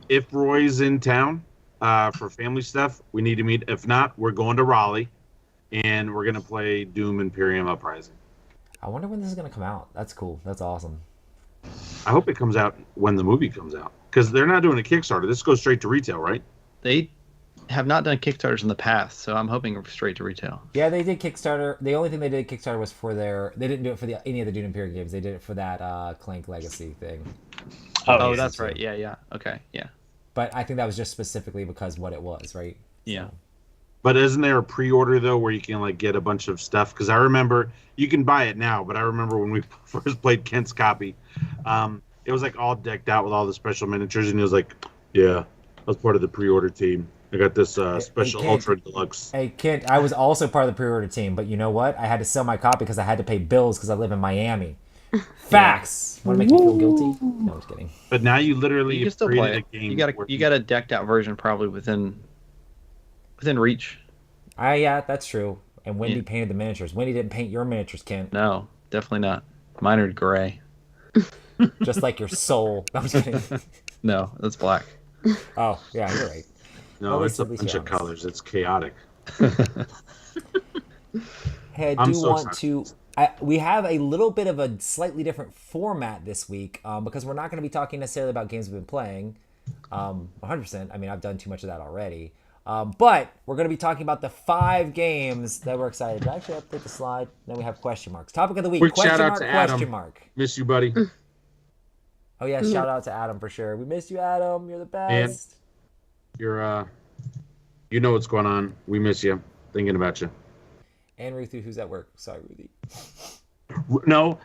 D: if Roy's in town for family stuff, we need to meet. If not, we're going to Raleigh, and we're gonna play Doom Imperium Uprising.
A: I wonder when this is gonna come out. That's cool. That's awesome.
D: I hope it comes out when the movie comes out, because they're not doing a Kickstarter. This goes straight to retail, right?
B: They have not done Kickstarters in the past, so I'm hoping straight to retail.
A: Yeah, they did Kickstarter. The only thing they did Kickstarter was for they didn't do it for any of the Dune Imperium games. They did it for that Clank Legacy thing.
B: Oh,
C: yeah.
B: that's right. Yeah. Okay. Yeah.
A: But I think that was just specifically because what it was, right?
B: Yeah.
D: But isn't there a pre-order though where you can like get a bunch of stuff? Because I remember you can buy it now, but I remember when we first played Kent's copy, it was like all decked out with all the special miniatures, and he was like, "Yeah, I was part of the pre-order team. I got this special
A: Kent,
D: ultra deluxe."
A: Hey, Kent, I was also part of the pre-order team, but you know what? I had to sell my copy because I had to pay bills because I live in Miami. Facts. Want to make me feel guilty? No, I'm just kidding.
D: But now you literally
B: You can still
D: created
B: play it.
D: a game.
B: You got a decked out version probably within reach.
A: Yeah, that's true. And Wendy
B: Yeah.
A: painted the miniatures. Wendy didn't paint your miniatures, Kent.
B: No, definitely not. Mine are gray.
A: Just like your soul. No, I'm just kidding.
B: No, that's black.
A: Oh, yeah, you're right.
D: No,
A: At
D: it's a
A: least
D: bunch
A: you're
D: of
A: honest.
D: colors. It's chaotic.
A: Hey, I
D: I'm
A: do
D: so
A: want to. We have a little bit of a slightly different format this week because we're not going to be talking necessarily about games we've been playing. 100%. I mean, I've done too much of that already. But we're going to be talking about the 5 games that we're excited to actually update the slide. Then we have question marks. Topic of the week:
D: Quick
A: question
D: shout out
A: mark,
D: to
A: question
D: Adam.
A: mark.
D: Miss you, buddy.
A: Oh yeah, shout out to Adam for sure. We missed you, Adam. You're the best.
D: You're you know what's going on. We miss you. Thinking about you.
A: And Ruthie, who's at work. Sorry, Ruthie.
D: No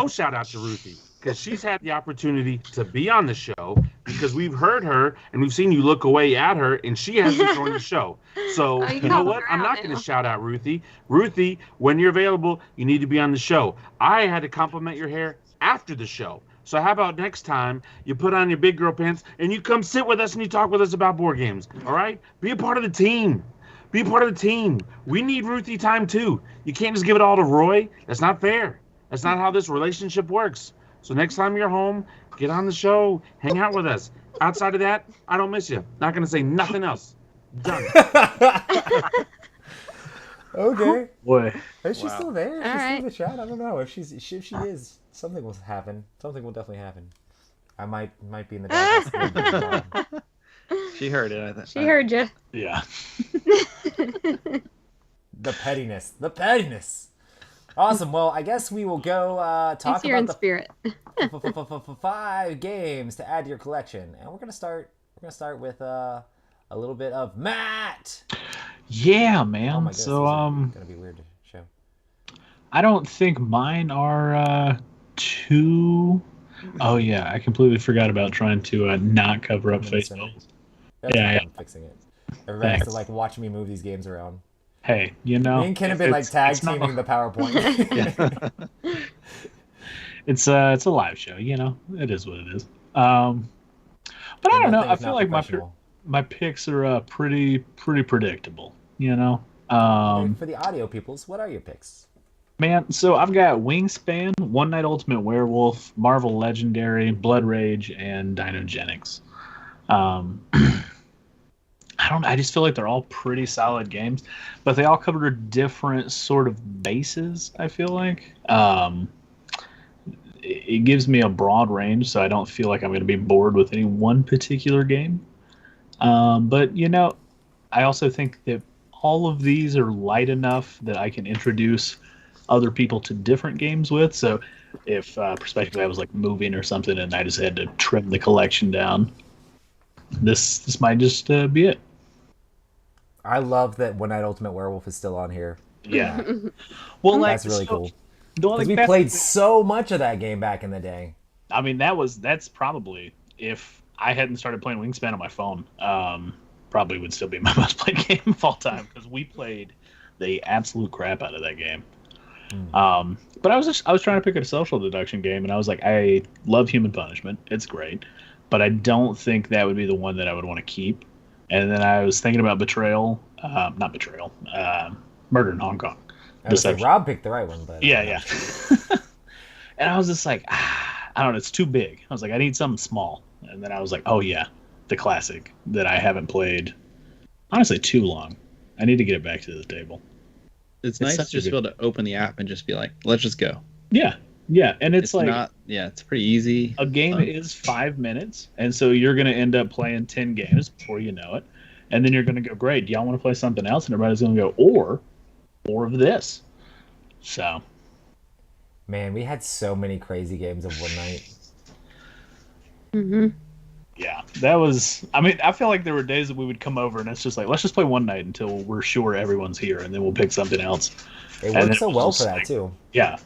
D: shout out to Ruthie because she's had the opportunity to be on the show because we've heard her and we've seen you look away at her and she hasn't joined the show. So
E: Oh, you
D: you know
E: called
D: what?
E: her
D: I'm
E: out
D: not going
E: now.
D: to shout out Ruthie. Ruthie, when you're available, you need to be on the show. I had to compliment your hair after the show. So how about next time you put on your big girl pants and you come sit with us and you talk with us about board games? All right? Be a part of the team. Be a part of the team. We need Ruthie time too. You can't just give it all to Roy. That's not fair. That's not how this relationship works. So next time you're home, get on the show, hang out with us. Outside of that, I don't miss you. Not gonna say nothing else. Done.
A: Okay.
C: Boy,
A: Is she
B: Wow.
A: still there? Is she
E: All
A: still
E: right.
A: in the chat? I don't know. If she is, something will happen. Something will definitely happen. I might be in the doghouse.
B: She heard it. I think.
E: She heard you.
C: yeah.
A: The pettiness. The pettiness. Awesome. Well, I guess we will go talk
E: He's here in
A: about
E: spirit.
A: the 5 games to add to your collection, and we're gonna start with a little bit of Matt.
C: Yeah,
A: Oh
C: man.
A: my goodness,
C: So
A: these are gonna be weird to show.
C: I don't think mine are too. Oh yeah, I completely forgot about trying to not cover up
A: Minutes
C: face
A: in it.
C: buttons.
A: That's
C: Yeah,
A: why
C: yeah.
A: I'm fixing it. Everybody has to
C: Thanks.
A: like watch me move these games around.
C: Hey, you know,
A: Me and Ken have been
C: it's-
A: like tag
C: it's not-
A: teaming the PowerPoint.
C: It's a live show, you know. It is what it is. But I don't know. I feel like my picks are pretty predictable. You know.
A: For the audio peoples, what are your picks?
C: Man, so I've got Wingspan, One Night Ultimate Werewolf, Marvel Legendary, Blood Rage, and Dinogenics. I just feel like they're all pretty solid games, but they all cover different sort of bases, I feel like. It gives me a broad range, so I don't feel like I'm going to be bored with any one particular game. But, you know, I also think that all of these are light enough that I can introduce other people to different games with. So if prospectively I was like moving or something and I just had to trim the collection down, this might just be it.
A: I love that One Night Ultimate Werewolf is still on here.
C: Yeah. Well, like,
A: That's really cool.
C: No,
A: Because
C: like,
A: we
C: that's-
A: played so much of that game back in the day.
C: I mean, that's probably, if I hadn't started playing Wingspan on my phone, probably would still be my most played game of all time, because we played the absolute crap out of that game. But I was trying to pick a social deduction game, and I was like, I love Human Punishment. It's great. But I don't think that would be the one that I would want to keep. And then I was thinking about Murder in Hong Kong.
A: I would say
C: Deception.
A: Rob picked the right one, but
C: Yeah. And I was just like, I don't know, it's too big. I was like, I need something small. And then I was like, oh yeah, the classic that I haven't played, honestly, too long. I need to get it back to the table.
B: It's
C: It's
B: nice to
C: such a
B: just be
C: good-
B: able to open the app and just be like, let's just go.
C: Yeah, and it's like
B: not. Yeah, it's pretty easy.
C: a game is 5 minutes, and so you're going to end up playing 10 games before you know it. And then you're going to go, great, do y'all want to play something else? And everybody's going to go, or more of this. So,
A: man, we had so many crazy games of one night.
E: Mm-hmm.
C: Yeah, that was. I mean, I feel like there were days that we would come over and it's just like, let's just play one night until we're sure everyone's here, and then we'll pick something else.
A: It
C: And then
A: works so
C: it was
A: well
C: just
A: for that
C: like,
A: too.
C: Yeah,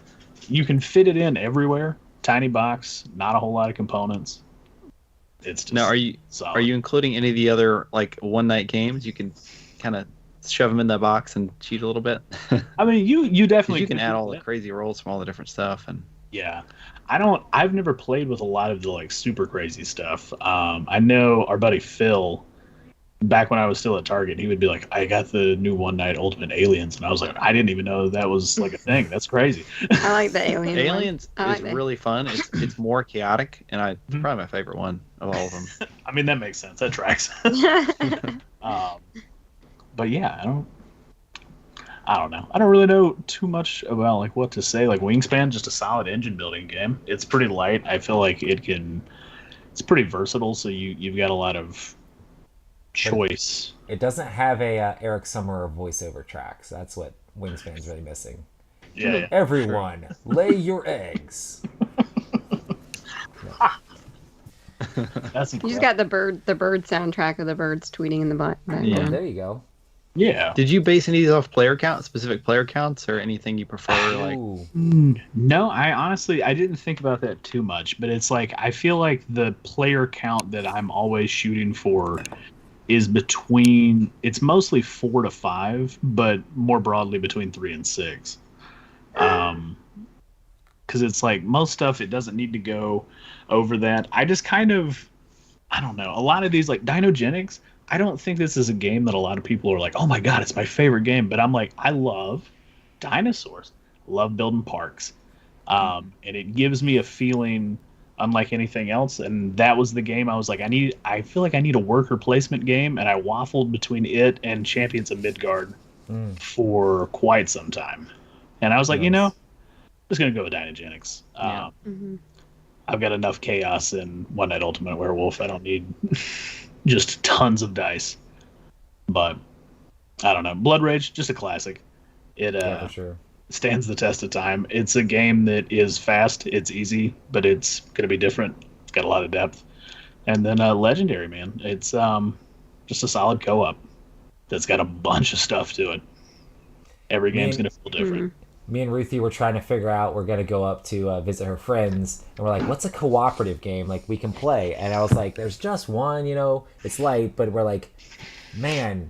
C: you can fit it in everywhere. Tiny box, not a whole lot of components. It's just
B: Now, are you
C: solid.
B: including any of the other like one night games? You can kind of shove them in that box and cheat a little bit.
C: I mean, you
B: 'Cause
C: definitely
B: you can add
C: do
B: all the
C: that.
B: crazy rolls from all the different stuff, and
C: Yeah. I've never played with a lot of the like super crazy stuff. I know our buddy Phil, back when I was still at Target, he would be like, I got the new One Night Ultimate Aliens. And I was like, I didn't even know that was like a thing. That's crazy.
E: I like the alien. one.
B: Aliens
E: I like
B: is
E: that.
B: really fun. It's more chaotic, and it's
C: Mhm.
B: probably my favorite one of all of them.
C: I mean, that makes sense. That tracks. um, but yeah, I don't know. I don't really know too much about like what to say. Like Wingspan, just a solid engine building game. It's pretty light. I feel like it's pretty versatile. So you've got a lot of choice.
A: It doesn't have a Eric Summer voiceover track, so that's what Wingspan's really missing.
C: Yeah.
A: Everyone, lay your eggs.
C: That's
E: You just got the bird soundtrack of the birds tweeting in the background.
B: Yeah.
A: There you go.
C: yeah.
B: Did you base any of these off player count, specific player counts, or anything you prefer? Like,
A: Ooh.
C: No, I didn't think about that too much, but it's like I feel like the player count that I'm always shooting for is it's mostly 4 to 5, but more broadly between 3 and 6. Because it's like most stuff, it doesn't need to go over that. I just kind of, I don't know. A lot of these, like Dinogenics, I don't think this is a game that a lot of people are like, oh my God, it's my favorite game. But I'm like, I love dinosaurs. Love building parks. And it gives me a feeling unlike anything else. And that was the game I was like, I feel like I need a worker placement game. And I waffled between it and Champions of Midgard for quite some time. And I was like,
A: Nice.
C: I'm just going to go with Dinogenics.
B: Yeah.
E: Mhm.
C: I've got enough chaos in One Night Ultimate Werewolf. I don't need just tons of dice. But I don't know. Blood Rage, just a classic. It
A: Yeah, for sure.
C: stands the test of time. It's a game that is fast, it's easy, but it's going to be different. It's got a lot of depth. And then Legendary, man. It's just a solid co-op that's got a bunch of stuff to it. Every game's
A: Man.
C: going to feel different.
A: Me and Ruthie were trying to figure out we're gonna go up to visit her friends, and we're like, "What's a cooperative game like we can play?" And I was like, "There's just one, it's light," but we're like, "Man,"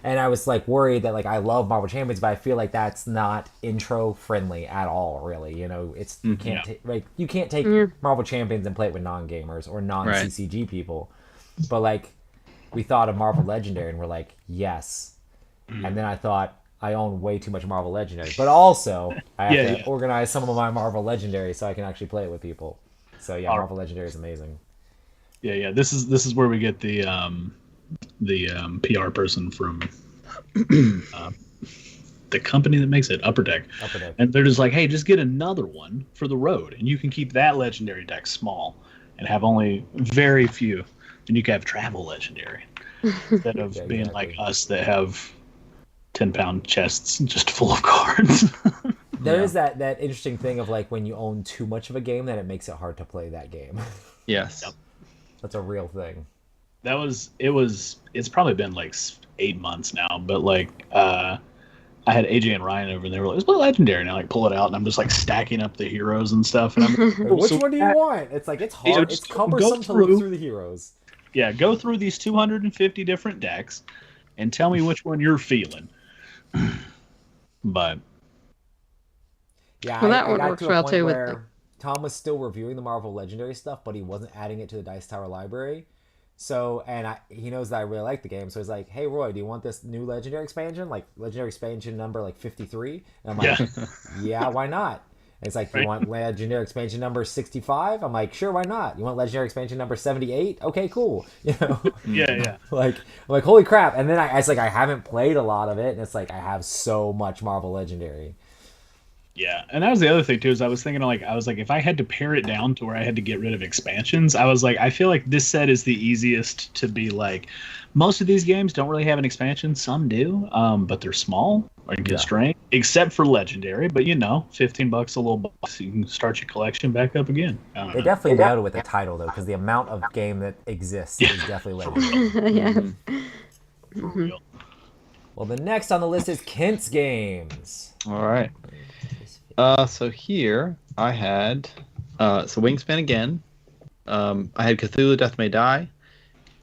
A: and I was like worried that like I love Marvel Champions, but I feel like that's not intro friendly at all. Really, it's you can't you can't take Marvel Champions and play it with non gamers or non CCG people, but like we thought of Marvel Legendary, and we're like, yes, and then I thought. I own way too much Marvel Legendary, but also I have to organize some of my Marvel Legendary so I can actually play it with people. So yeah, Marvel Legendary is amazing.
C: Yeah. This is where we get the PR person from the company that makes it, Upper Deck.
A: Upper Deck.
C: And they're just like, hey, just get another one for the road, and you can keep that legendary deck small and have only very few, and you can have travel legendary instead of
A: Yeah,
C: being
A: exactly.
C: like us that have 10-pound chests just full of cards.
A: There is that interesting thing of like when you own too much of a game, then it makes it hard to play that game.
B: yes.
C: Yep.
A: That's a real thing.
C: It's probably been like 8 months now, but like I had AJ and Ryan over and they were like, let's play Legendary, and I like pull it out and I'm just like stacking up the heroes and stuff, and I'm like,
A: Like, which
C: so
A: one do you want? It's like it's hard.
C: just
A: It's
C: go
A: cumbersome to look
C: through.
A: through the heroes.
C: yeah, go through these 250 different decks and tell me which one you're feeling. But
A: Yeah,
E: Well, that
A: I
E: one
A: got
E: works
A: to a
E: well,
A: point
E: too, with
A: where Tom was still reviewing the Marvel Legendary stuff, but he wasn't adding it to the Dice Tower library. So, he knows that I really like the game, so he's like, "Hey, Roy, do you want this new Legendary expansion, like Legendary expansion number like 53?" And I'm like, "Yeah, why not?" And it's like, "You want Legendary expansion number 65?" I'm like, "Sure, why not?" "You want Legendary expansion number 78?" "Okay, cool."
C: yeah.
A: I'm like, holy crap! And then it's like I haven't played a lot of it, and it's like I have so much Marvel Legendary.
C: Yeah, and that was the other thing too. Is I was thinking if I had to pare it down to where I had to get rid of expansions, I was like, I feel like this set is the easiest to be like. Most of these games don't really have an expansion. Some do, but they're small or constrained, except for Legendary. But $15 a little box, you can start your collection back up again.
A: They definitely nailed it with the title though, because the amount of game that exists is definitely legendary.
E: Yes.
C: For real.
A: Well, the next on the list is Kent's Games.
B: All right. So here I had Wingspan again. I had Cthulhu Death May Die,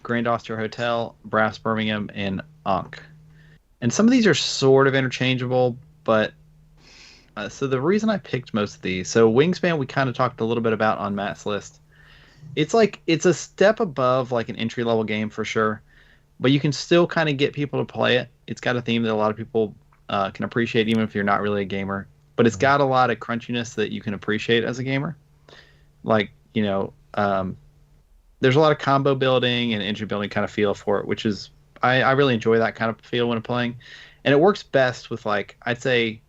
B: Grand Austria Hotel, Brass Birmingham, and Ankh. And some of these are sort of interchangeable, but so the reason I picked most of these, so Wingspan we kind of talked a little bit about on Matt's list. It's a step above like an entry level game for sure, but you can still kind of get people to play it. It's got a theme that a lot of people can appreciate, even if you're not really a gamer. But it's got a lot of crunchiness that you can appreciate as a gamer. Like, there's a lot of combo building and engine building kind of feel for it, which is, I really enjoy that kind of feel when I'm playing. And it works best with I'd say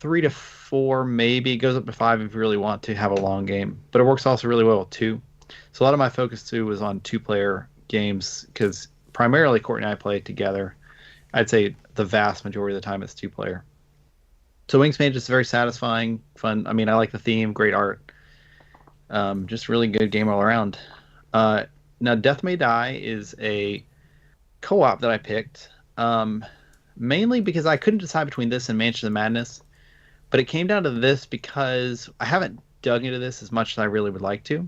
B: 3 to 4, maybe. It goes up to 5 if you really want to have a long game. But it works also really well with 2. So a lot of my focus too was on 2-player games because primarily Courtney and I play together. I'd say the vast majority of the time it's 2-player. So Wingspan is just very satisfying, fun. I mean, I like the theme, great art. Just really good game all around. Now, Death May Die is a co-op that I picked, mainly because I couldn't decide between this and Mansion of Madness. But it came down to this because I haven't dug into this as much as I really would like to.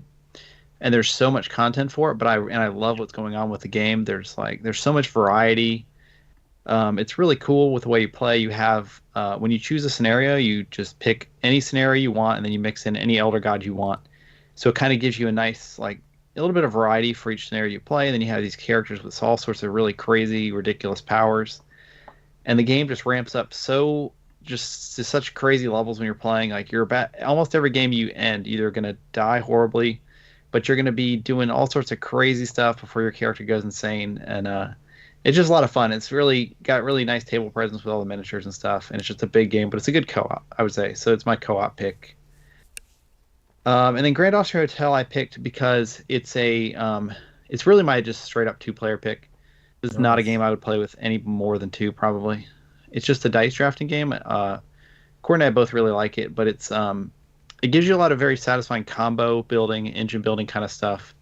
B: And there's so much content for it, but I love what's going on with the game. There's so much variety. It's really cool with the way you play. You have when you choose a scenario, you just pick any scenario you want, and then you mix in any Elder God you want. So it kind of gives you a nice a little bit of variety for each scenario you play. And then you have these characters with all sorts of really crazy, ridiculous powers, and the game just ramps up just to such crazy levels when you're playing. You're about almost every game you end either going to die horribly, but you're going to be doing all sorts of crazy stuff before your character goes insane. And it's just a lot of fun. It's really got really nice table presence with all the miniatures and stuff, and it's just a big game, but it's a good co-op, I would say. So it's my co-op pick. And then Grand Austria Hotel I picked because it's really my just straight up 2-player pick. It's not a game I would play with any more than 2 probably. It's just a dice drafting game. Courtney and I both really like it, but it gives you a lot of very satisfying combo building, engine building kind of stuff.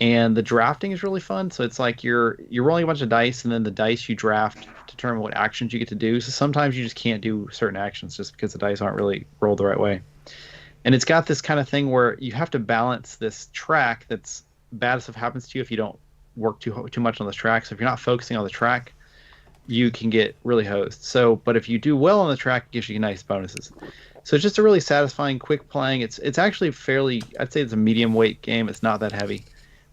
B: And the drafting is really fun. So it's you're rolling a bunch of dice, and then the dice you draft determine what actions you get to do. So sometimes you just can't do certain actions just because the dice aren't really rolled the right way. And it's got this kind of thing where you have to balance this track that's bad stuff happens to you if you don't work too much on this track. So if you're not focusing on the track, you can get really hosed. So, but if you do well on the track, it gives you nice bonuses. So it's just a really satisfying, quick playing. It's actually I'd say it's a medium weight game. It's not that heavy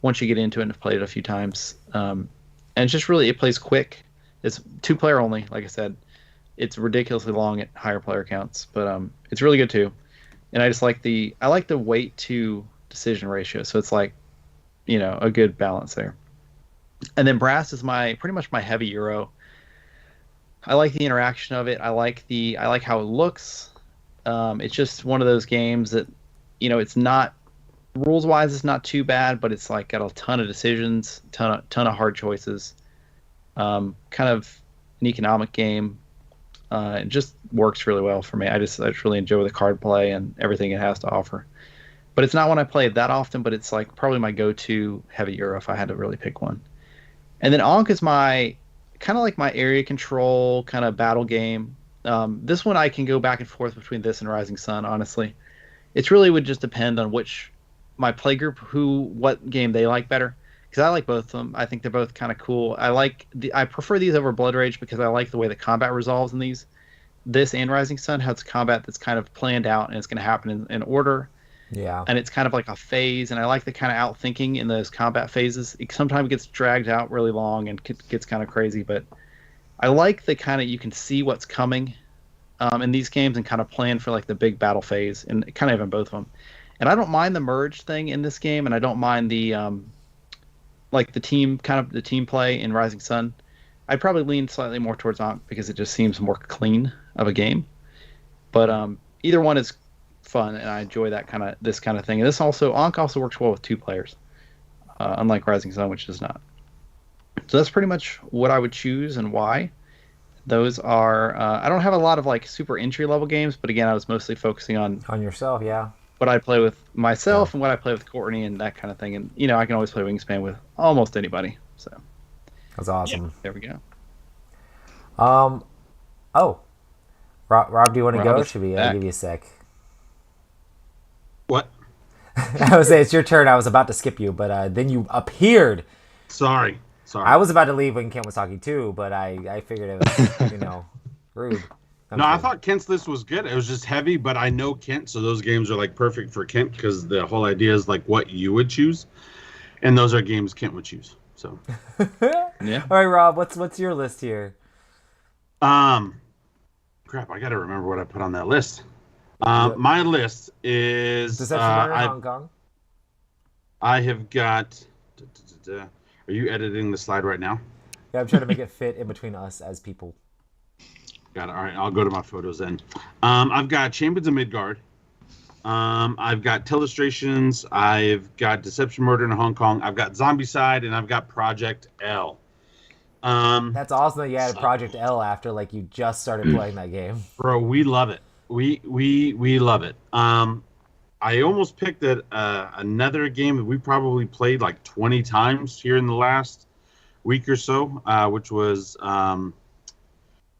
B: once you get into it and have played it a few times. And it's just it plays quick. It's 2-player only, like I said. It's ridiculously long at higher player counts, but it's really good too. And I just like the weight to decision ratio. So it's a good balance there. And then Brass is pretty much my heavy Euro. I like the interaction of it. I like how it looks. It's just one of those games that, it's not rules wise, it's not too bad, but it's got a ton of decisions, ton of hard choices. Kind of an economic game. It just works really well for me. I just really enjoy the card play and everything it has to offer. But it's not one I play that often, but it's probably my go-to heavy Euro if I had to really pick one. And then Ankh is my kind of my area control kind of battle game. This one I can go back and forth between this and Rising Sun, honestly. It really would just depend on my play group, what game they like better. Because I like both of them. I think they're both kind of cool. I prefer these over Blood Rage because I like the way the combat resolves in these. This and Rising Sun has combat that's kind of planned out and it's going to happen in order.
A: Yeah. And
B: it's kind of like a phase, and I like the kind of outthinking in those combat phases. It sometimes gets dragged out really long and gets kind of crazy, but I like the kind of you can see what's coming in these games and kind of plan for the big battle phase, and kind of in both of them. And I don't mind the merge thing in this game, and I don't mind the the team play in Rising Sun. I'd probably lean slightly more towards Ankh because it just seems more clean of a game. But either one is fun, and I enjoy this kind of thing. And Ankh also works well with 2 players, unlike Rising Sun, which does not. So that's pretty much what I would choose and why. Those are I don't have a lot of like super entry level games, but again, I was mostly focusing on
A: yourself, yeah.
B: what I play with myself and what I play with Courtney and that kind of thing. And I can always play Wingspan with almost anybody. So
A: that's awesome.
B: Yeah, there we go.
A: Oh, Rob, do you want to go? Or should we give you a sec?
D: What?
A: I would say it's your turn. I was about to skip you, but then you appeared.
D: Sorry.
A: I was about to leave when Kent was talking too, but I figured it was rude.
D: I thought Kent's list was good. It was just heavy, but I know Kent, so those games are like perfect for Kent because the whole idea is like what you would choose, and those are games Kent would choose. So
B: yeah.
A: All right, Rob, what's your list here?
D: Crap, I got to remember what I put on that list. My list is
A: Deception Murder in Hong Kong.
D: I have got. Are you editing the slide right now?
A: Yeah, I'm trying to make it fit in between us as people.
D: Got it. All right, I'll go to my photos then. I've got Champions of Midgard. I've got Telestrations. I've got Deception Murder in Hong Kong. I've got Zombicide, and I've got Project L.
A: That's awesome that you added Project L after like you just started playing that game.
D: Bro, we love it. We love it. I almost picked another game that we probably played like 20 times here in the last week or so, which was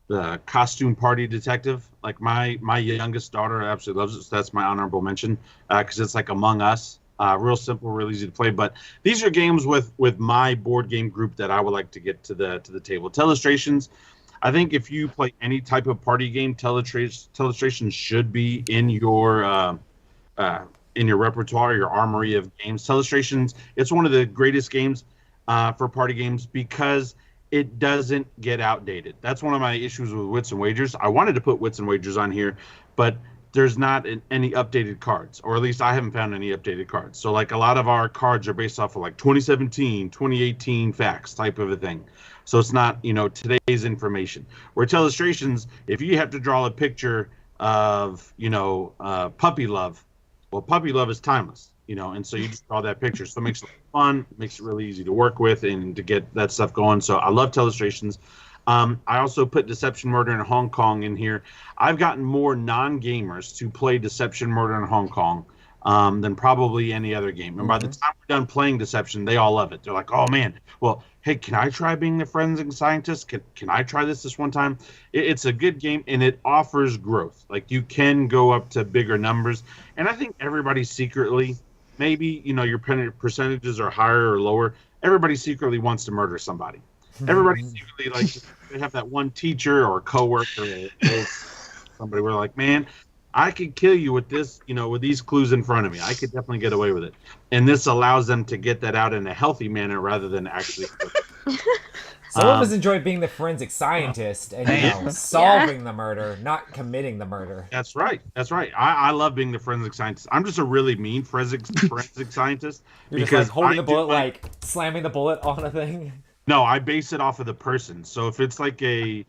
D: the Costume Party Detective. Like my youngest daughter absolutely loves it, so that's my honorable mention because it's like Among Us. Real simple, real easy to play. But these are games with my board game group that I would like to get to the table. Telestrations. I think if you play any type of party game, Telestrations should be in your repertoire, your armory of games. Telestrations, it's one of the greatest games for party games because it doesn't get outdated. That's one of my issues with Wits and Wagers. I wanted to put Wits and Wagers on here, but there's not any updated cards, or at least I haven't found any updated cards. So like a lot of our cards are based off of like 2017, 2018 facts type of a thing. So it's not, today's information. Where Telestrations, if you have to draw a picture of, puppy love, well, puppy love is timeless, and so you just draw that picture. So it makes it fun, makes it really easy to work with and to get that stuff going. So I love Telestrations. I also put Deception Murder in Hong Kong in here. I've gotten more non-gamers to play Deception Murder in Hong Kong than probably any other game. And by the time we're done playing Deception, they all love it. They're like, oh, man, well, hey, can I try being the forensic scientist? Can I try this one time? It's a good game, and it offers growth. Like, you can go up to bigger numbers. And I think everybody secretly, maybe, your percentages are higher or lower. Everybody secretly wants to murder somebody. Everybody secretly, like, they have that one teacher or coworker or somebody where like, man, I could kill you with this, with these clues in front of me. I could definitely get away with it. And this allows them to get that out in a healthy manner rather than actually.
A: Some of us enjoy being the forensic scientist and solving the murder, not committing the murder.
D: That's right. I love being the forensic scientist. I'm just a really mean forensic scientist.
A: You're
D: because
A: just like holding the bullet, like slamming the bullet on a thing.
D: No, I base it off of the person. So if it's like a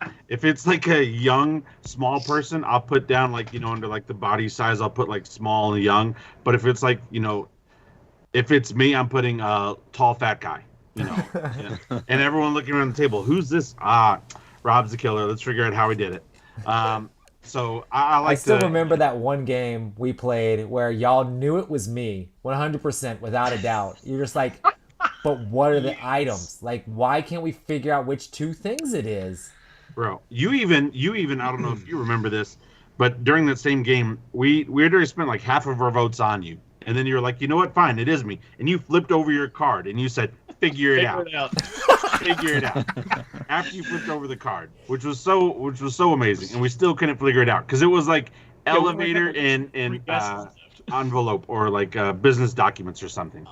D: young, small person, I'll put down like, under like the body size, I'll put like small and young. But if it's like, if it's me, I'm putting a tall, fat guy, yeah. And everyone looking around the table, who's this? Rob's the killer. Let's figure out how he did it. So I
A: still remember that one game we played where y'all knew it was me 100% without a doubt. You're just like, but what are the items? Like, why can't we figure out which two things it is?
D: Bro, you even, I don't know if you remember this, but during that same game, we had already spent like half of our votes on you. And then you were like, you know what? Fine, it is me. And you flipped over your card and you said, figure it out. Figure it out. After you flipped over the card, which was so amazing. And we still couldn't figure it out because it was like elevator and envelope or like business documents or something.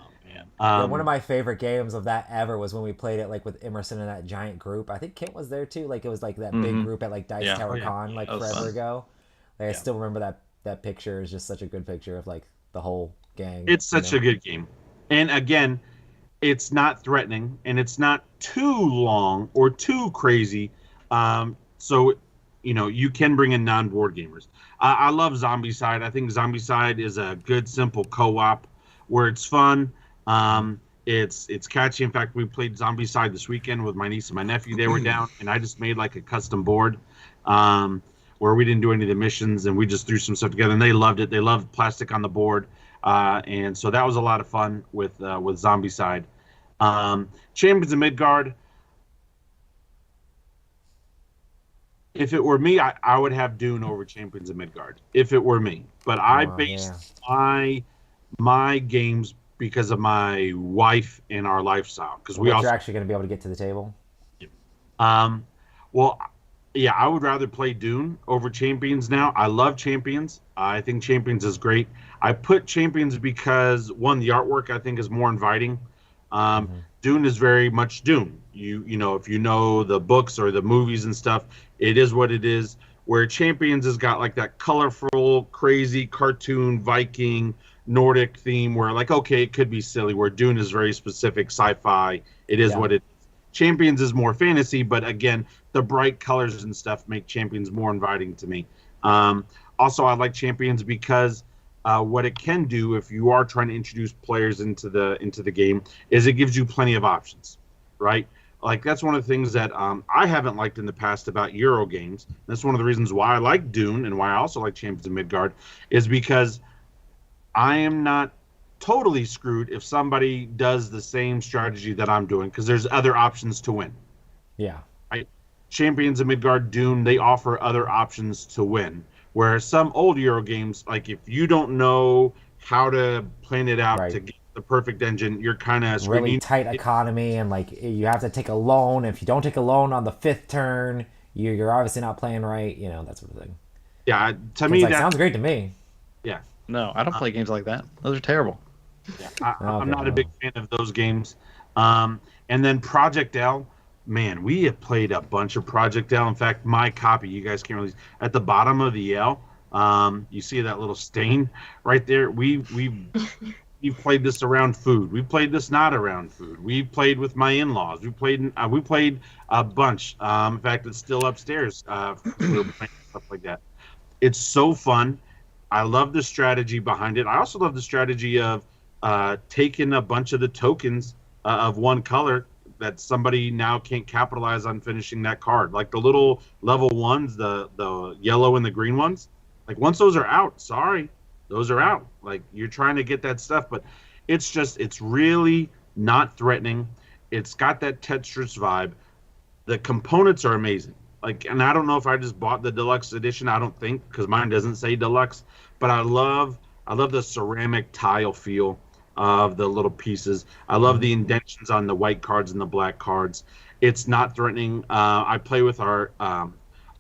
A: One of my favorite games of that ever was when we played it like with Emerson and that giant group. I think Kent was there too. Like it was like that big group at like Dice Tower Con like forever ago. Like, I still remember that picture is just such a good picture of like the whole gang.
D: It's such a good game. And again, it's not threatening and it's not too long or too crazy. So you can bring in non-board gamers. I love Zombicide. I think Zombicide is a good, simple co-op where it's fun. It's catchy. In fact, we played Zombicide this weekend with my niece and my nephew. They were down, and I just made like a custom board where we didn't do any of the missions, and we just threw some stuff together, and they loved it. They loved plastic on the board, and so that was a lot of fun with Zombicide. Champions of Midgard. If it were me, I would have Dune over Champions of Midgard. If it were me, but I based my games because of my wife and our lifestyle. Because
A: you're actually going to be able to get to the table.
D: Well, yeah, I would rather play Dune over Champions now. I love Champions. I think Champions is great. I put Champions because one, the artwork I think is more inviting. Dune is very much Dune. You know, if you know the books or the movies and stuff, it is what it is. Where Champions has got like that colorful, crazy cartoon Viking Nordic theme where like, okay, it could be silly, where Dune is very specific sci-fi. It is what it is. Champions is more fantasy, but again, the bright colors and stuff make Champions more inviting to me. Also, I like Champions because what it can do if you are trying to introduce players into the game is it gives you plenty of options, right? Like that's one of the things that I haven't liked in the past about Euro games. That's one of the reasons why I like Dune and why I also like Champions of Midgard is because I am not totally screwed if somebody does the same strategy that I'm doing because there's other options to win.
A: Yeah.
D: Right? Champions of Midgard, Dune, they offer other options to win. Whereas some old Euro games, like if you don't know how to plan it out to get the perfect engine, you're kind of
A: really tight economy, and like you have to take a loan. If you don't take a loan on the 5th turn, you're obviously not playing right. You know, that sort of thing.
D: Yeah, to me that
A: sounds great to me.
D: Yeah.
B: No, I don't play games like that. Those are terrible.
D: Yeah, I'm not a big fan of those games. And then Project L. Man, we have played a bunch of Project L. In fact, my copy, you guys can't really, at the bottom of the L, you see that little stain right there. We've played this around food. We played this not around food. We played with my in-laws. We played a bunch. In fact, it's still upstairs. We were playing stuff like that. It's so fun. I love the strategy behind it. I also love the strategy of taking a bunch of the tokens of one color that somebody now can't capitalize on finishing that card. Like the little level ones, the yellow and the green ones. Like once those are out, sorry, those are out. Like you're trying to get that stuff, but it's really not threatening. It's got that Tetris vibe. The components are amazing. Like, and I don't know if I just bought the deluxe edition. I don't think, because mine doesn't say deluxe, but I love the ceramic tile feel of the little pieces. I love the indentions on the white cards and the black cards. It's not threatening. I play with my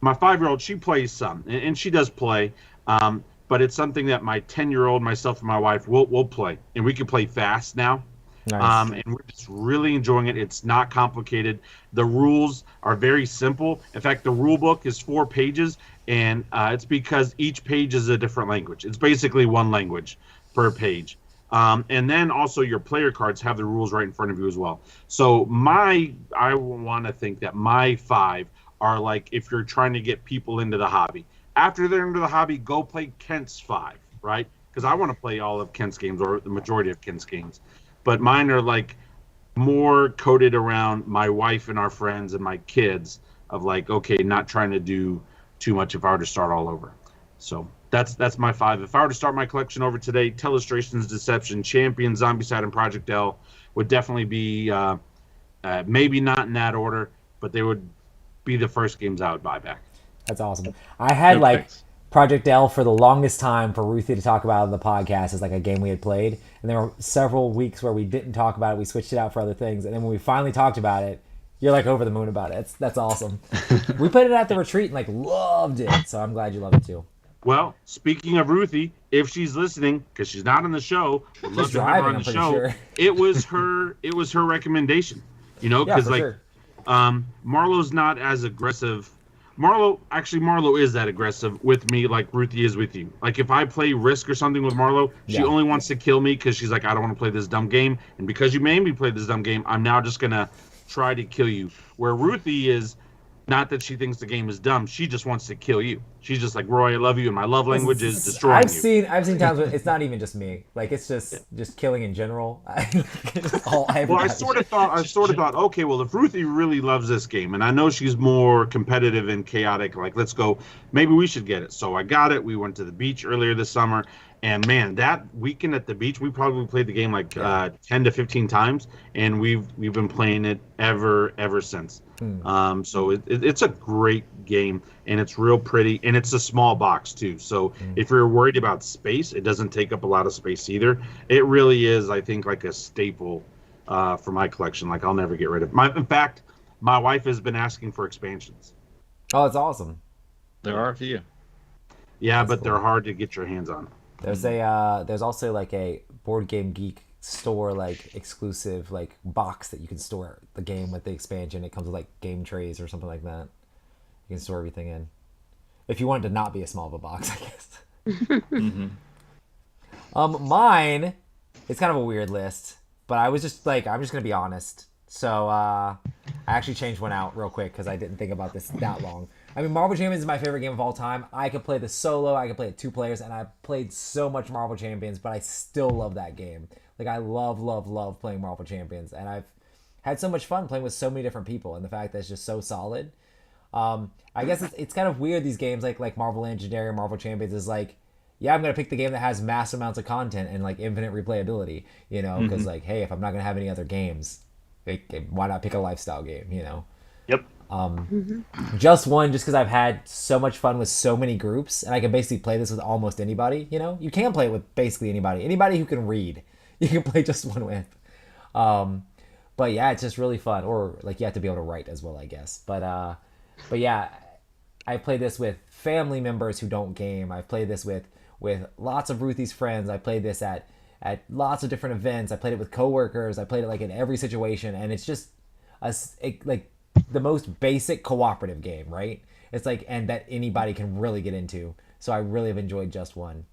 D: 5-year-old. She plays some, and she does play. But it's something that my 10-year-old, myself, and my wife will play, and we can play fast now.
A: Nice.
D: And we're just really enjoying it. It's not complicated. The rules are very simple. In fact, the rule book is 4 pages, and it's because each page is a different language. It's basically one language per page. And then also your player cards have the rules right in front of you as well. So I want to think that my 5 are like if you're trying to get people into the hobby. After they're into the hobby, go play Kent's 5, right? Because I want to play all of Kent's games or the majority of Kent's games. But mine are like more coded around my wife and our friends and my kids of like, okay, not trying to do too much if I were to start all over. So that's my 5. If I were to start my collection over today, Telestrations, Deception, Champion, Zombicide, and Project L would definitely be maybe not in that order, but they would be the first games I would buy back.
A: That's awesome. I had Project L for the longest time for Ruthie to talk about on the podcast as like a game we had played, and there were several weeks where we didn't talk about it. We switched it out for other things, and then when we finally talked about it, you're like over the moon about it. That's awesome. We played it at the retreat and like loved it, so I'm glad you love it too.
D: Well, speaking of Ruthie, if she's listening, because she's not on the show, we'd love to have her on the show. Sure. It was her recommendation. You know, because Marlo's not as aggressive. Marlo is that aggressive with me like Ruthie is with you. Like if I play Risk or something with Marlo, she only wants to kill me because she's like, I don't want to play this dumb game. And because you made me play this dumb game, I'm now just going to try to kill you. Where Ruthie is, Not that she thinks the game is dumb. She just wants to kill you. She's just like, Roy, I love you, and my love language is destroying you.
A: I've seen times when it's not even just me. Like it's just killing in general.
D: Well, I sort of thought, okay, well, if Ruthie really loves this game, and I know she's more competitive and chaotic, like let's go, maybe we should get it. So I got it. We went to the beach earlier this summer, and man, that weekend at the beach, we probably played the game like 10 to 15 times, and we've been playing it ever since. So it's a great game, and it's real pretty, and it's a small box too. So if you're worried about space, it doesn't take up a lot of space either. It really is, I think, like a staple for my collection. Like I'll never get rid of it. In fact, my wife has been asking for expansions.
A: Oh, it's awesome.
B: There are a few.
D: Yeah,
A: That's
D: but
A: cool.
D: they're hard to get your hands on.
A: There's also like a Board Game Geek store like exclusive like box that you can store the game with the expansion. It comes with like game trays or something like that. You can store everything in. If you want it to not be a small of a box, I guess. Mine, it's kind of a weird list, but I was just like, I'm just gonna be honest. So I actually changed one out real quick because I didn't think about this that long. I mean, Marvel Champions is my favorite game of all time. I could play this solo, I could play it 2 players, and I played so much Marvel Champions, but I still love that game. Like I love playing Marvel Champions, and I've had so much fun playing with so many different people, and the fact that it's just so solid. I guess it's kind of weird, these games like Marvel Legendary or Marvel Champions is like, yeah, I'm gonna pick the game that has mass amounts of content and like infinite replayability, you know, because like, hey, if I'm not gonna have any other games, why not pick a lifestyle game, you know?
C: Yep.
A: Just one, just because I've had so much fun with so many groups, and I can basically play this with almost anybody. You know, you can play it with basically anybody who can read. You can play just one with. But yeah, it's just really fun. Or like you have to be able to write as well, I guess. But yeah, I played this with family members who don't game. I've played this with lots of Ruthie's friends. I played this at lots of different events. I played it with coworkers. I played it like in every situation, and it's just like the most basic cooperative game, right? It's like, and that anybody can really get into. So I really have enjoyed Just One.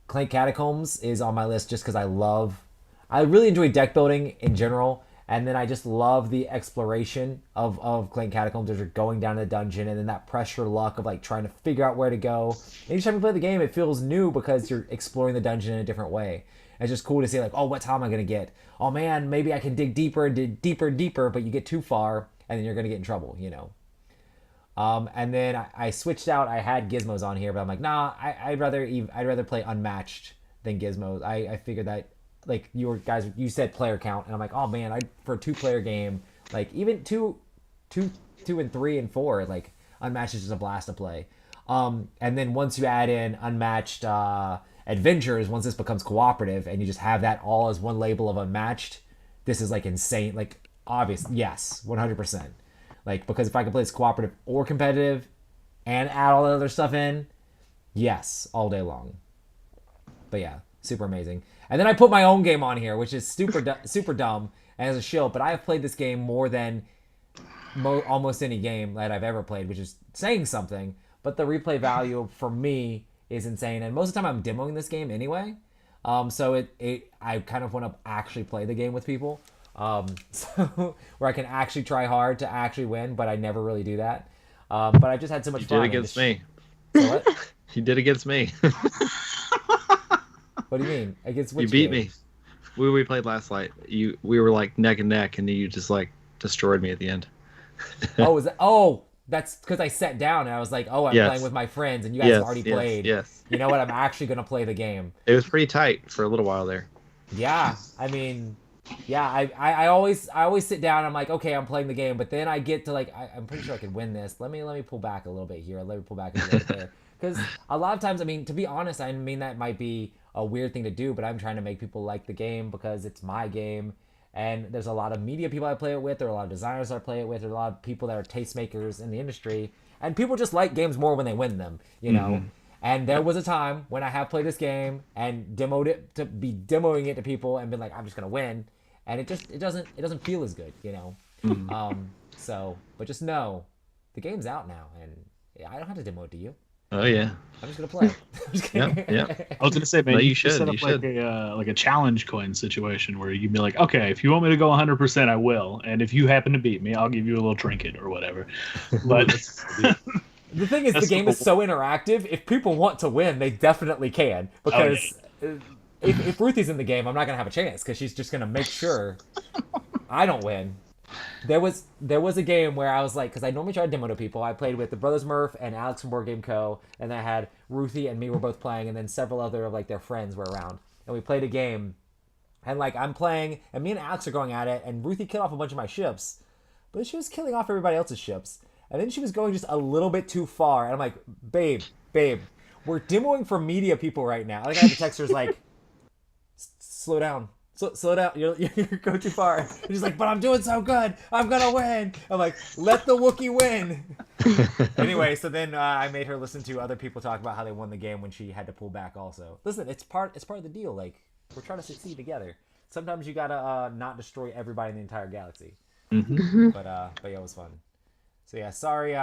A: Clank Catacombs is on my list just because I really enjoy deck building in general, and then I just love the exploration of Clank Catacombs as you're going down the dungeon, and then that pressure luck of like trying to figure out where to go. And each time you play the game, it feels new because you're exploring the dungeon in a different way. It's just cool to see like, oh, what time am I gonna get? Oh man, maybe I can dig deeper and deeper, but you get too far and then you're gonna get in trouble, you know. And then I switched out. I had Gizmos on here, but I'm like, nah, I'd rather play Unmatched than Gizmos. I figured that like you said player count, and I'm like, oh man, for a 2-player game, like even two and 3 and 4, like Unmatched is just a blast to play. And then once you add in Unmatched Adventures, once this becomes cooperative and you just have that all as one label of Unmatched, this is like insane. Like obvious, yes, 100%. Like, because if I can play this cooperative or competitive and add all the other stuff in, yes, all day long. But yeah, super amazing. And then I put my own game on here, which is super dumb and as a shield, but I have played this game more than almost any game that I've ever played, which is saying something. But the replay value for me is insane, and most of the time I'm demoing this game anyway. So I kind of want to actually play the game with people. So where I can actually try hard to actually win, but I never really do that. But I've just had so much fun.
B: You did against me.
A: So what?
B: You did against me.
A: What do you mean? Against which
B: You beat
A: game?
B: me. We played last night. We were like neck and neck, and you just like destroyed me at the end.
A: That's because I sat down and I was like, oh, I'm
B: Yes.
A: playing with my friends, and you guys have already
B: yes,
A: played.
B: Yes.
A: You know what? I'm actually gonna play the game.
B: It was pretty tight for a little while there.
A: Yeah, I mean, yeah, I always sit down. And I'm like, okay, I'm playing the game, but then I get to like, I'm pretty sure I can win this. Let me pull back a little bit here. Let me pull back a little bit there, because a lot of times, I mean, to be honest, I mean that might be a weird thing to do, but I'm trying to make people like the game because it's my game. And there's a lot of media people I play it with. There are a lot of designers I play it with. There are a lot of people that are tastemakers in the industry, and people just like games more when they win them, you know. And there was a time when I have played this game and demoing it to people and been like, I'm just gonna win, and it doesn't feel as good, you know. So, but just know, the game's out now, and I don't have to demo it to you.
B: Oh yeah.
A: I'm just gonna play. I'm just kidding.
C: I was gonna say, man,
B: No, you
C: you should
B: should,
C: set
B: you
C: up
B: should.
C: like a challenge coin situation where you'd be like, okay, if you want me to go 100%, I will, and if you happen to beat me, I'll give you a little trinket or whatever. But
A: The thing is, the
C: That's
A: game
C: the
A: is so interactive. If people want to win, they definitely can.
C: Oh, yeah.
A: Because if Ruthie's in the game, I'm not gonna have a chance because she's just gonna make sure I don't win. There was a game where I was like, because I normally try to demo to people. I played with the Brothers Murph and Alex from Board Game Co. And I had Ruthie and me were both playing, and then several other of like their friends were around, and we played a game. And like I'm playing, and me and Alex are going at it, and Ruthie killed off a bunch of my ships, but she was killing off everybody else's ships, and then she was going just a little bit too far, and I'm like, babe, we're demoing for media people right now. Like I had the texters like, slow down. Slow down. You're going too far. And she's like, but I'm doing so good. I'm going to win. I'm like, let the Wookiee win. Anyway, so then I made her listen to other people talk about how they won the game when she had to pull back also. Listen, it's part of the deal. Like, we're trying to succeed together. Sometimes you got to not destroy everybody in the entire galaxy.
B: Mm-hmm.
A: But yeah, it was fun. So yeah, sorry,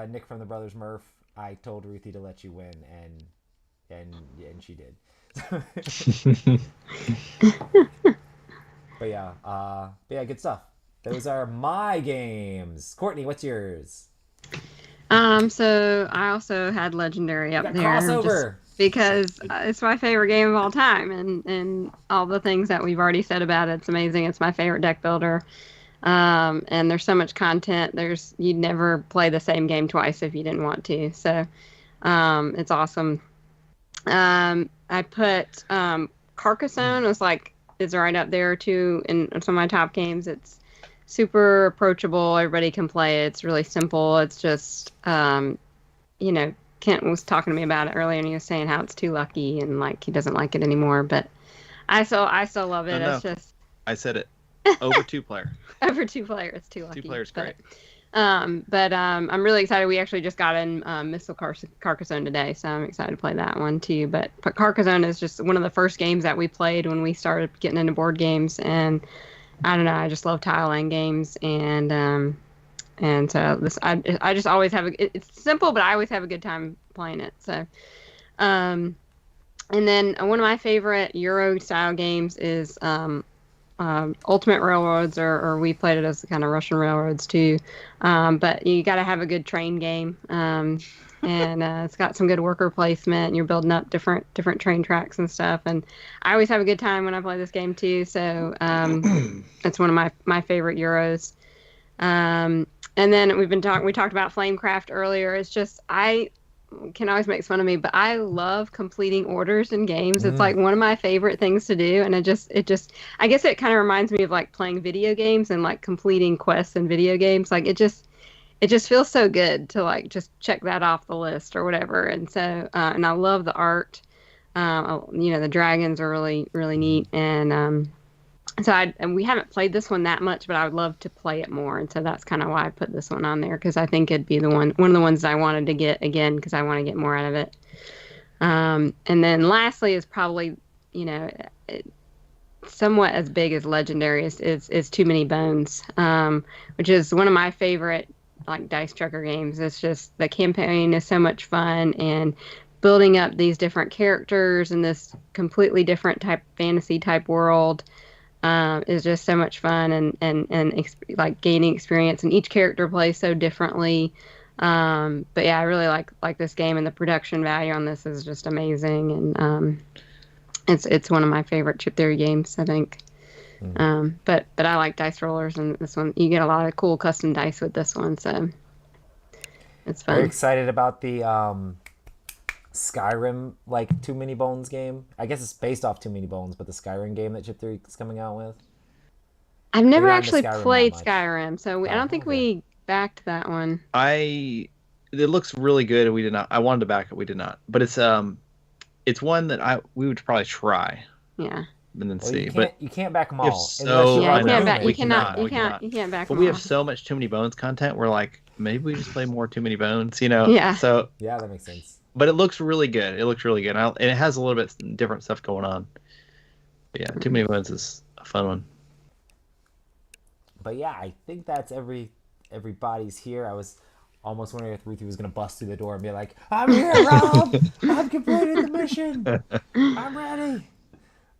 A: Nick from the Brothers Murph. I told Ruthie to let you win, and she did. But yeah, good stuff. Those are my games. Courtney, what's yours?
E: So I also had Legendary up there.
A: Crossover.
E: Just because it's my favorite game of all time, and all the things that we've already said about it. It's amazing. It's my favorite deck builder. And there's so much content. You'd never play the same game twice if you didn't want to. So, it's awesome. I put Carcassonne is right up there too in some of my top games. It's super approachable. Everybody can play it. It's really simple. It's just, Kent was talking to me about it earlier, and he was saying how it's too lucky and like he doesn't like it anymore. But I still love it.
B: No.
E: It's just
B: I said it. Over 2-player.
E: over 2 players. It's too lucky.
B: 2 players, great.
E: I'm really excited. We actually just got in Missile Carcassonne today, so I'm excited to play that one too. But Carcassonne is just one of the first games that we played when we started getting into board games, and I don't know, I just love tile line games, and so I just always have it's simple, but I always have a good time playing it. So, and then one of my favorite Euro style games is Ultimate Railroads, or we played it as the kind of Russian railroads too. But you got to have a good train game, and it's got some good worker placement. And you're building up different train tracks and stuff. And I always have a good time when I play this game too. So it's one of my favorite Euros. And then we talked about Flamecraft earlier. It's just can always make fun of me, but I love completing orders in games. It's like one of my favorite things to do, and I guess it kind of reminds me of like playing video games and like completing quests in video games. Like it just feels so good to like just check that off the list or whatever. And so and I love the art. The dragons are really really neat, and we haven't played this one that much, but I would love to play it more. And so that's kind of why I put this one on there, because I think it'd be one of the ones that I wanted to get again, because I want to get more out of it. And then lastly is probably, somewhat as big as Legendary is Too Many Bones, which is one of my favorite like dice trucker games. It's just the campaign is so much fun, and building up these different characters in this completely different fantasy type world is just so much fun, and like gaining experience, and each character plays so differently. But yeah, I really like this game, and the production value on this is just amazing, and it's one of my favorite chip theory games, I think. But I like dice rollers, and this one you get a lot of cool custom dice with this one, so it's fun.
A: Very excited about the Skyrim like Too Many Bones game. I guess it's based off Too Many Bones, but the Skyrim game that Chip Theory is coming out with.
E: I've never
A: Maybe not into
E: actually
A: Skyrim
E: played
A: that much.
E: Skyrim, so I don't think we backed that one.
B: It looks really good, and we did not. I wanted to back it, we did not. But it's one that we would probably try
E: Yeah.
B: and then
A: Well,
B: see.
A: you can't back them
B: we have
A: all.
B: so-
A: unless you
E: Yeah,
B: I
E: you
B: know.
E: can't back.
B: We
E: You cannot.
B: cannot.
E: You can't back.
B: But
E: them
B: we
E: all.
B: have so much Too Many Bones content. We're like, maybe we just play more Too Many Bones, you know?
E: Yeah.
B: So,
A: Yeah, that makes sense.
B: but it looks really good. And it has a little bit different stuff going on. But yeah, Too Many Bones is a fun one.
A: But yeah, I think that's everybody's here. I was almost wondering if Ruthie was gonna bust through the door and be like, "I'm here, Rob. I've completed the mission. I'm ready."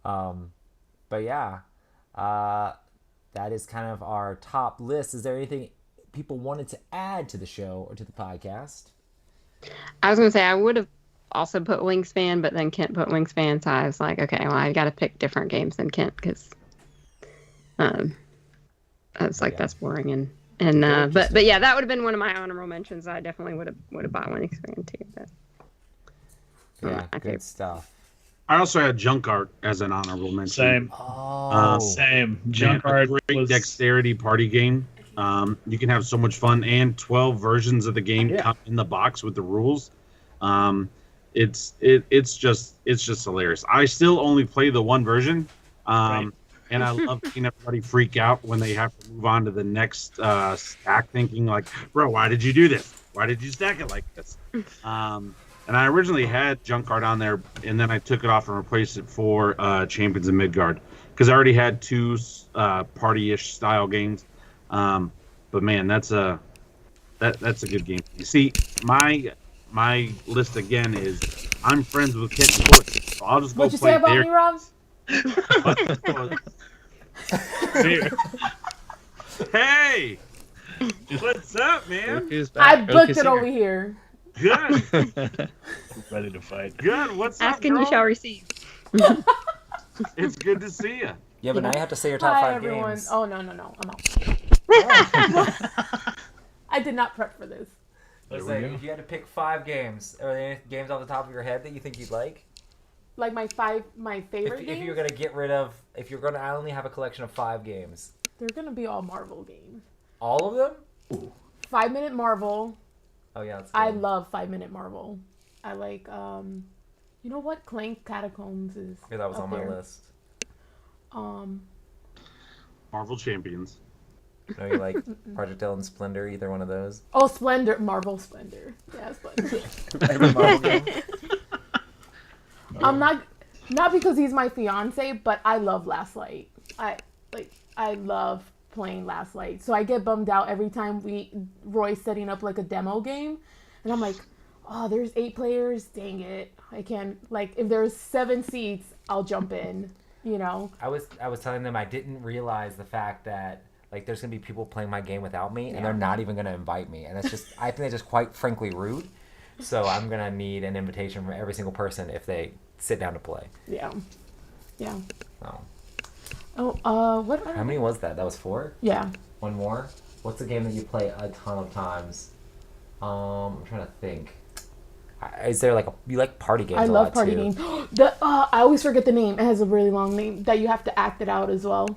A: But yeah, that is kind of our top list. Is there anything people wanted to add to the show or to the podcast?
E: I was gonna say I would have also put Wingspan, but then Kent put Wingspan, so I was like, okay, well, I got to pick different games than Kent because, I was like, that's boring but yeah, that would have been one of my honorable mentions. I definitely would have bought Wingspan too. But
A: Yeah, good stuff.
D: I also had Junk Art as an honorable mention.
C: Same.
A: Oh,
C: Same.
D: Man,
C: Junk
D: a
C: Art
D: great
C: was
D: dexterity party game. You can have so much fun, and 12 versions of the game come in the box with the rules. It's just hilarious. I still only play the one version, and I love seeing everybody freak out when they have to move on to the next stack, thinking like, "Bro, why did you do this? Why did you stack it like this?" And I originally had Junk Art on there, and then I took it off and replaced it for Champions of Midgard because I already had two party-ish style games. But man, that's a good game. You see, my list again is I'm friends with Kent and Corey, so I'll just go
F: What'd you
D: play
F: say about
D: their.
F: me, Rob?
D: Hey, what's up, man?
B: Who's
F: I
B: back?
F: booked
B: Focus
F: it over
B: here.
F: here.
D: Good,
C: ready to fight.
D: good. What's up,
E: asking you
D: girl?
E: shall receive.
D: It's good to see you.
A: yeah, but now you have to say your top
F: Hi,
A: 5
F: everyone.
A: games.
F: Oh, no. I'm out. I did not prep for this.
A: Let's
C: There we
A: say
C: go.
A: if you had to pick 5 games, are there any games off the top of your head that you think you'd like?
F: Like my favorite
A: If
F: games,
A: you're gonna get rid of, if you're gonna only have a collection of 5 games,
F: they're going to be all Marvel games.
A: all of them?
F: 5-Minute Marvel.
A: Oh yeah, that's
F: I
A: good.
F: love 5-Minute Marvel. I like, you know what? Clank Catacombs is
A: Yeah, that was
F: up
A: on my
F: there.
A: list.
D: Marvel Champions.
A: No, you like Project L and Splendor, either one of those?
F: Oh, Splendor. Marvel Splendor. Yeah, Splendor.
A: Every Marvel game?
F: I'm not because he's my fiance, but I love Last Light. I love playing Last Light. So I get bummed out every time Roy's setting up like a demo game, and I'm like, oh, there's 8 players. Dang it, I can't. Like, if there's 7 seats, I'll jump in. You know.
A: I was telling them I didn't realize the fact that like there's gonna be people playing my game without me, and they're not even gonna invite me, and it's just I think that's just quite frankly rude. So I'm gonna need an invitation from every single person if they sit down to play.
F: Yeah.
A: Oh.
F: Oh, what?
A: How many was that? That was 4?
F: Yeah.
A: One more? What's the game that you play a ton of times? I'm trying to think. Is there like you like party games?
F: I
A: a
F: love
A: lot
F: party
A: too.
F: games. I always forget the name. It has a really long name that you have to act it out as well.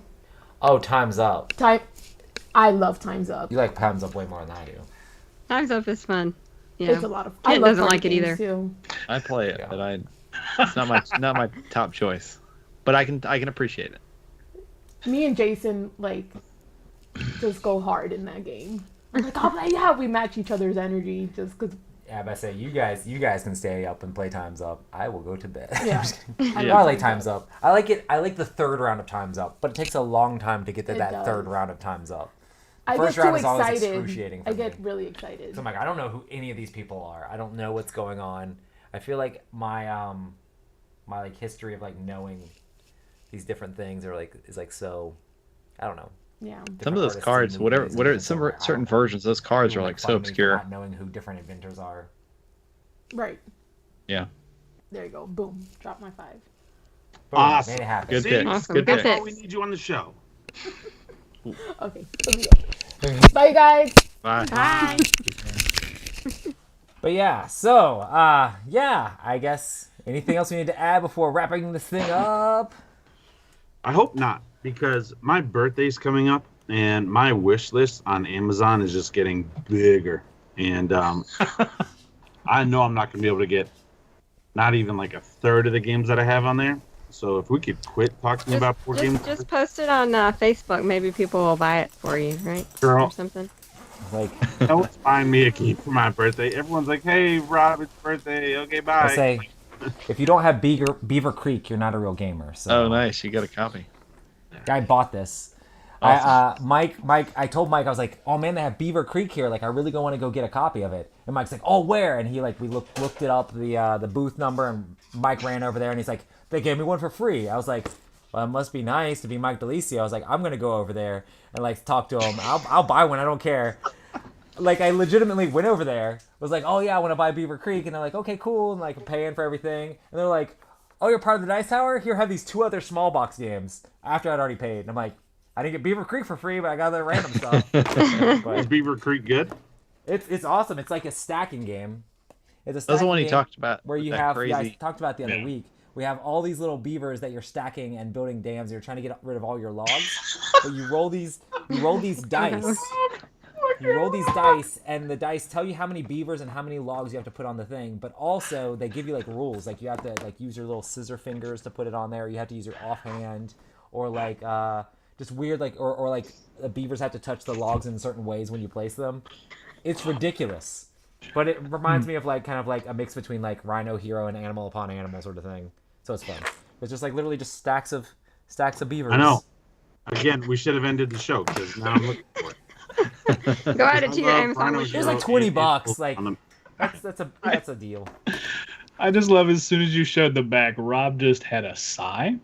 A: Oh, Time's Up.
F: I love Time's Up.
A: You like Time's Up way more than I do.
E: Time's Up is fun. Yeah.
F: It's a lot of. I
E: Kent
F: love
E: doesn't
F: party
E: like it
F: games,
E: either.
F: Too.
B: I play it,
A: Yeah.
B: but it's not my top choice. But I can appreciate it.
F: Me and Jason like just go hard in that game. I'm like, oh yeah, we match each other's energy just because.
A: Yeah, but I say you guys can stay up and play Time's Up. I will go to bed.
F: Yeah.
A: I
F: love
A: like Time's Up. I like it. I like the third round of Time's Up, but it takes a long time to get to
F: It
A: that
F: does.
A: third round of Time's Up.
F: I
A: First
F: get
A: round
F: too
A: is always
F: excited.
A: excruciating for
F: I get
A: me.
F: really excited.
A: So I'm like, I don't know who any of these people are. I don't know what's going on. I feel like my my like history of like knowing these different things are like is like so. I don't know.
F: Yeah.
B: Some
A: Different
B: of those
A: artists
B: cards,
A: and
B: whatever,
A: movies and
B: whatever,
A: different
B: some
A: stuff. I
B: certain
A: don't know.
B: versions, those cards
A: People
B: are
A: make
B: like
A: fun
B: so
A: of me for
B: obscure.
A: Not knowing who different inventors are.
F: Right.
B: Yeah.
F: There you go. Boom. Drop my 5.
A: Boom,
D: Awesome.
A: Made it happen.
B: Good
D: See?
B: pick.
E: Awesome.
B: Good
E: Good
B: pick.
E: pick.
D: That's why we need you on the show.
F: Okay. Let me go. Bye, you guys.
B: Bye.
E: Bye.
A: But yeah, so yeah, I guess anything else we need to add before wrapping this thing up?
D: I hope not, because my birthday's coming up, and my wish list on Amazon is just getting bigger. And I know I'm not going to be able to get not even like a third of the games that I have on there. So if we could quit talking about board games,
E: Just post it on Facebook. Maybe people will buy it for you, right?
D: girl,
E: Or something.
A: Like
D: no one's buying me a game for my birthday. Everyone's like, "Hey, Rob, it's birthday. Okay, bye."
A: I say, if you don't have Beaver Creek, you're not a real gamer. So
B: Oh, nice. You got a copy.
A: guy bought this. Mike, I told Mike, I was like, oh man, they have Beaver Creek here. Like, I really want to go get a copy of it. And Mike's like, oh, where? And he we looked it up, the booth number, and Mike ran over there, and he's like, they gave me one for free. I was like, well, it must be nice to be Mike DeLisio. I was like, I'm gonna go over there and like talk to him. I'll buy one. I don't care. Like, I legitimately went over there. Was like, oh yeah, I want to buy Beaver Creek, and they're like, okay, cool, and like I'm paying for everything, and they're like, oh, you're part of the Dice Tower? Here, have these 2 other small box games. After I'd already paid, and I'm like, I didn't get Beaver Creek for free, but I got the random stuff.
D: Is
A: But
D: Beaver Creek good?
A: it's awesome. It's like a stacking game. It's a
B: That's the
A: stacking
B: one he
A: game
B: talked about.
A: where you
B: that
A: have.
B: crazy.
A: Yeah, I talked about it the other
C: Yeah.
A: week. We have all these little beavers that you're stacking and building dams. You're trying to get rid of all your logs, but you roll these dice. You roll these dice, and the dice tell you how many beavers and how many logs you have to put on the thing. But also, they give you like rules, like you have to like use your little scissor fingers to put it on there. You have to use your offhand, or like just weird like or like the beavers have to touch the logs in certain ways when you place them. It's ridiculous, but it reminds me of like kind of like a mix between like Rhino Hero and Animal Upon Animal sort of thing. So it's fun. It's just like literally just stacks of beavers.
D: I know. Again, we should have ended the show because now I'm looking for it.
E: Go add it to your
D: I love
E: Amazon
D: Rhino
E: wish
A: It was
D: Hero
A: like $20.
D: and-
A: Like
D: on them.
A: that's a deal.
C: I just love as soon as you showed the back, Rob just had a sigh,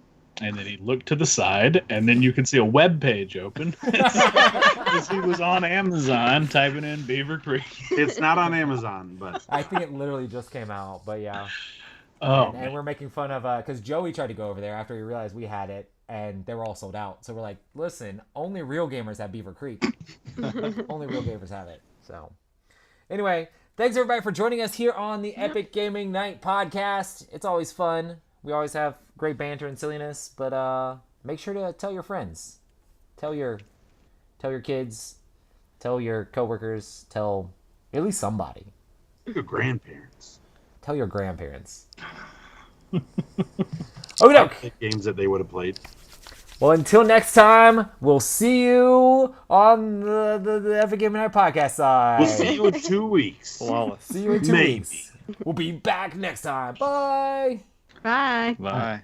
C: and then he looked to the side, and then you could see a web page open. As he was on Amazon typing in Beaver Creek.
D: It's not on Amazon, but
A: I think it literally just came out, but yeah.
C: Oh,
A: And we're making fun of because Joey tried to go over there after he realized we had it, and they were all sold out. So we're like, listen, only real gamers have Beaver Creek. Only real gamers have it. So anyway, thanks everybody for joining us here on the Epic Gaming Night podcast. It's always fun. We always have great banter and silliness, but make sure to tell your friends, tell your kids, tell your coworkers, tell at least somebody.
D: your grandparents.
A: Tell your grandparents. Okay.
D: Games that they would have played.
A: Well, until next time, we'll see you on the Epic Gaming Night podcast side.
D: We'll see you in 2 weeks.
B: Flawless.
A: See you in 2
D: Maybe.
A: weeks. We'll be back next time. Bye.
E: Bye.
B: Bye.